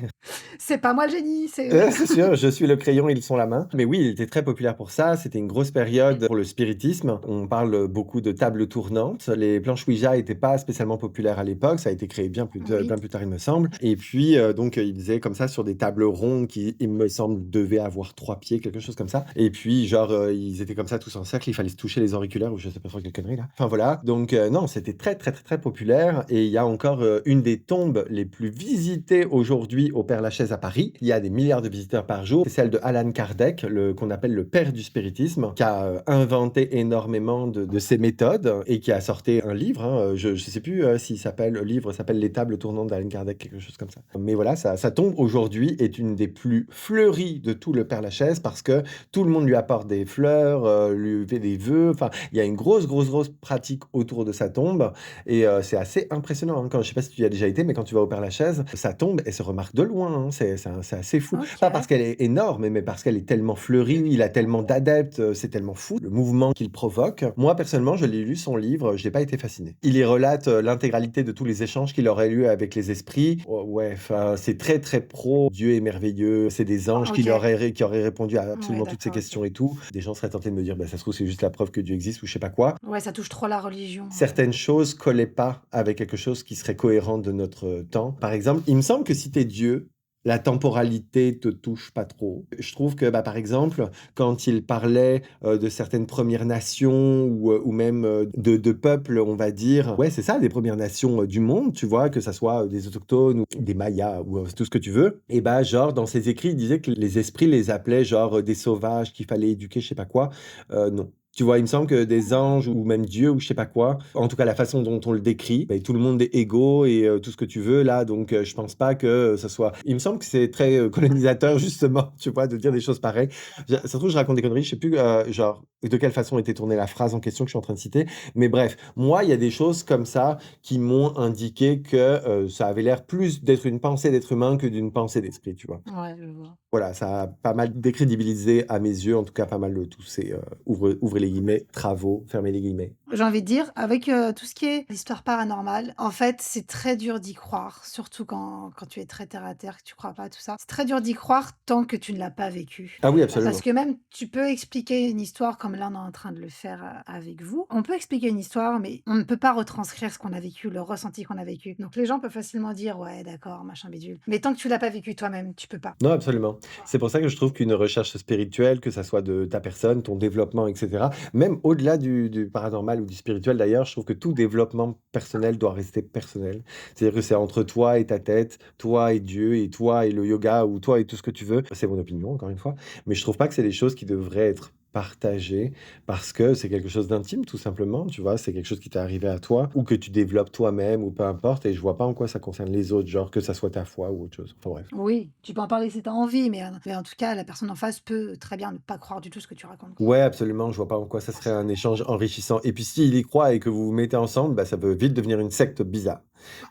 c'est pas moi le génie, c'est c'est sûr, je suis le crayon, ils sont la main. Mais oui, il était très populaire pour ça, c'était une grosse période pour le spiritisme. On parle beaucoup de tables tournantes. Les planches Ouija étaient pas spécialement populaires à l'époque, ça a été créé oui, bien plus tard, il me semble. Et puis, donc, il faisait comme ça sur des tables rondes qui, il me semble, devaient avoir 3 pieds, quelque chose comme ça. Et puis genre, ils étaient comme ça tous en cercle, il fallait se toucher les auriculaires ou je sais pas trop quelle connerie là. Enfin voilà, donc non, c'était très, très, très, très populaire et il y a encore, une des tombes les plus visitées aujourd'hui au Père-Lachaise à Paris. Il y a des milliards de visiteurs par jour. C'est celle de Alan Kardec, qu'on appelle le père du spiritisme, qui a inventé énormément de ces méthodes et qui a sorti un livre, hein. Je ne sais plus s'il s'appelle, le livre s'appelle Les tables tournantes d'Alan Kardec, quelque chose comme ça. Mais voilà, sa tombe aujourd'hui est une des plus fleuries de tout le Père-Lachaise parce que tout le monde lui apporte des fleurs, lui fait des vœux. Enfin, il y a une grosse, grosse, grosse pratique autour de sa tombe et c'est assez impressionnant, hein. Quand je sais pas si tu y as déjà été, mais quand tu vas au Père-Lachaise, sa tombe, elle se remarque de loin, hein. C'est assez fou. Pas parce OK. qu'elle est énorme, mais parce qu'elle est tellement fleurie, il a tellement d'adeptes, c'est tellement fou le mouvement qu'il provoque. Moi, personnellement, je l'ai lu son livre, je n'ai pas été fasciné. Il y relate, l'intégralité de tous les échanges qu'il aurait eu avec les esprits. Oh ouais, enfin, c'est très, très pro. Dieu est merveilleux, c'est des anges OK. qui auraient répondu à Ouais, absolument toutes ces d'accord, OK. questions et tout. Des gens seraient tentés de me dire: «Bah, ça se trouve, c'est juste la preuve que Dieu existe» ou je sais pas quoi. Ouais, ça touche trop la religion, Certaines choses collaient pas avec quelque chose qui serait cohérent de notre temps. Par exemple, il me semble que si tu es Dieu, la temporalité te touche pas trop. Je trouve que, bah, par exemple, quand il parlait, de certaines Premières Nations ou même, de peuples, on va dire, ouais, c'est ça, des Premières Nations, du monde, tu vois? Que ça soit, des autochtones ou des Mayas ou, tout ce que tu veux et bah, genre, dans ses écrits, il disait que les esprits les appelaient genre, des sauvages qu'il fallait éduquer, je sais pas quoi. Non. Tu vois? Il me semble que des anges ou même Dieu ou je sais pas quoi, en tout cas la façon dont on le décrit, beh, tout le monde est égaux et tout ce que tu veux là, donc je pense pas que ça soit il me semble que c'est très, colonisateur justement, tu vois? De dire des choses pareilles. Ça se trouve, je raconte des conneries, je sais plus, genre de quelle façon était tournée la phrase en question que je suis en train de citer, mais bref, moi, il y a des choses comme ça qui m'ont indiqué que, ça avait l'air plus d'être une pensée d'être humain que d'une pensée d'esprit, tu vois? ouais, je vois. Voilà, ça a pas mal décrédibilisé à mes yeux, en tout cas pas mal, tous ces, ouvrez les guillemets, «travaux», fermez les guillemets. J'ai envie de dire, avec, tout ce qui est histoire paranormale, en fait, c'est très dur d'y croire, surtout quand tu es très terre à terre, que tu crois pas à tout ça. C'est très dur d'y croire tant que tu ne l'as pas vécu. Ah oui, Parce absolument. que même tu peux expliquer une histoire comme là, on est en train de le faire, avec vous. On peut expliquer une histoire, mais on ne peut pas retranscrire ce qu'on a vécu, le ressenti qu'on a vécu. Donc les gens peuvent facilement dire: «Ouais, d'accord, machin bidule». Mais tant que tu l'as pas vécu toi-même, tu peux pas. Non, absolument. C'est pour ça que je trouve qu'une recherche spirituelle, que ça soit de ta personne, ton développement, et cetera, même au-delà du paranormal ou du spirituel d'ailleurs, je trouve que tout développement personnel doit rester personnel. C'est-à-dire que c'est entre toi et ta tête, toi et Dieu, et toi et le yoga, ou toi et tout ce que tu veux. C'est mon opinion, encore une fois. Mais je trouve pas que c'est des choses qui devraient être partager parce que c'est quelque chose d'intime tout simplement, tu vois? C'est quelque chose qui t'est arrivé à toi ou que tu développes toi-même ou peu importe et je vois pas en quoi ça concerne les autres, genre que ça soit ta foi ou autre chose. Enfin bref. Oui, tu peux en parler si tu as envie, mais en tout cas, la personne en face peut très bien ne pas croire du tout ce que tu racontes, quoi. Ouais, absolument, je vois pas en quoi ça serait un échange enrichissant et puis s'il y croit et que vous vous mettez ensemble, bah, ça peut vite devenir une secte bizarre.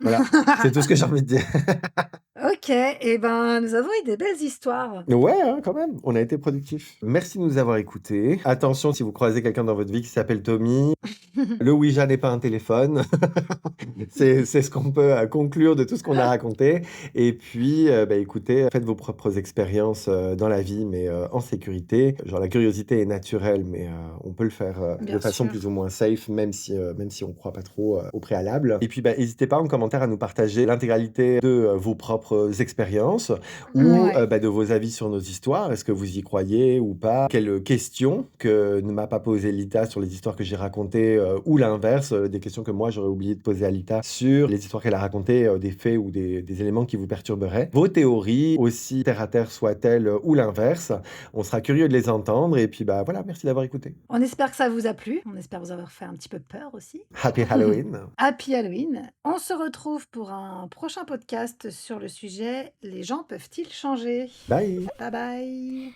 Voilà, c'est tout ce que j'ai envie de dire. OK et ben, nous avons eu des belles histoires. Ouais, hein, quand même, on a été productifs. Merci de nous avoir écoutés. Attention si vous croisez quelqu'un dans votre vie qui s'appelle Tommy, le Ouija n'est pas un téléphone. C'est ce qu'on peut, conclure de tout ce qu'on a raconté et puis, bah, écoutez, faites vos propres expériences, dans la vie, mais, en sécurité. Genre la curiosité est naturelle, mais, on peut le faire, de Bien façon plus sûr. ou moins safe, même si on croit pas trop, au préalable et puis, bah, hésitez pas en commentaire à nous partager l'intégralité de, vos propres expériences ou, Ouais. bah, de vos avis sur nos histoires. Est-ce que vous y croyez ou pas? Quelles questions que ne m'a pas posées Lita sur les histoires que j'ai racontées, ou l'inverse, des questions que moi j'aurais oublié de poser à Lita sur les histoires qu'elle a racontées, des faits ou des éléments qui vous perturberaient. Vos théories, aussi terre à terre soient-elles, ou l'inverse, on sera curieux de les entendre et puis, bah, voilà, merci d'avoir écouté. On espère que ça vous a plu. On espère vous avoir fait un petit peu peur aussi. Happy Halloween. Happy Halloween. On se retrouve pour un prochain podcast sur le sujet: «Les gens peuvent-ils changer?» Bye. Bye bye.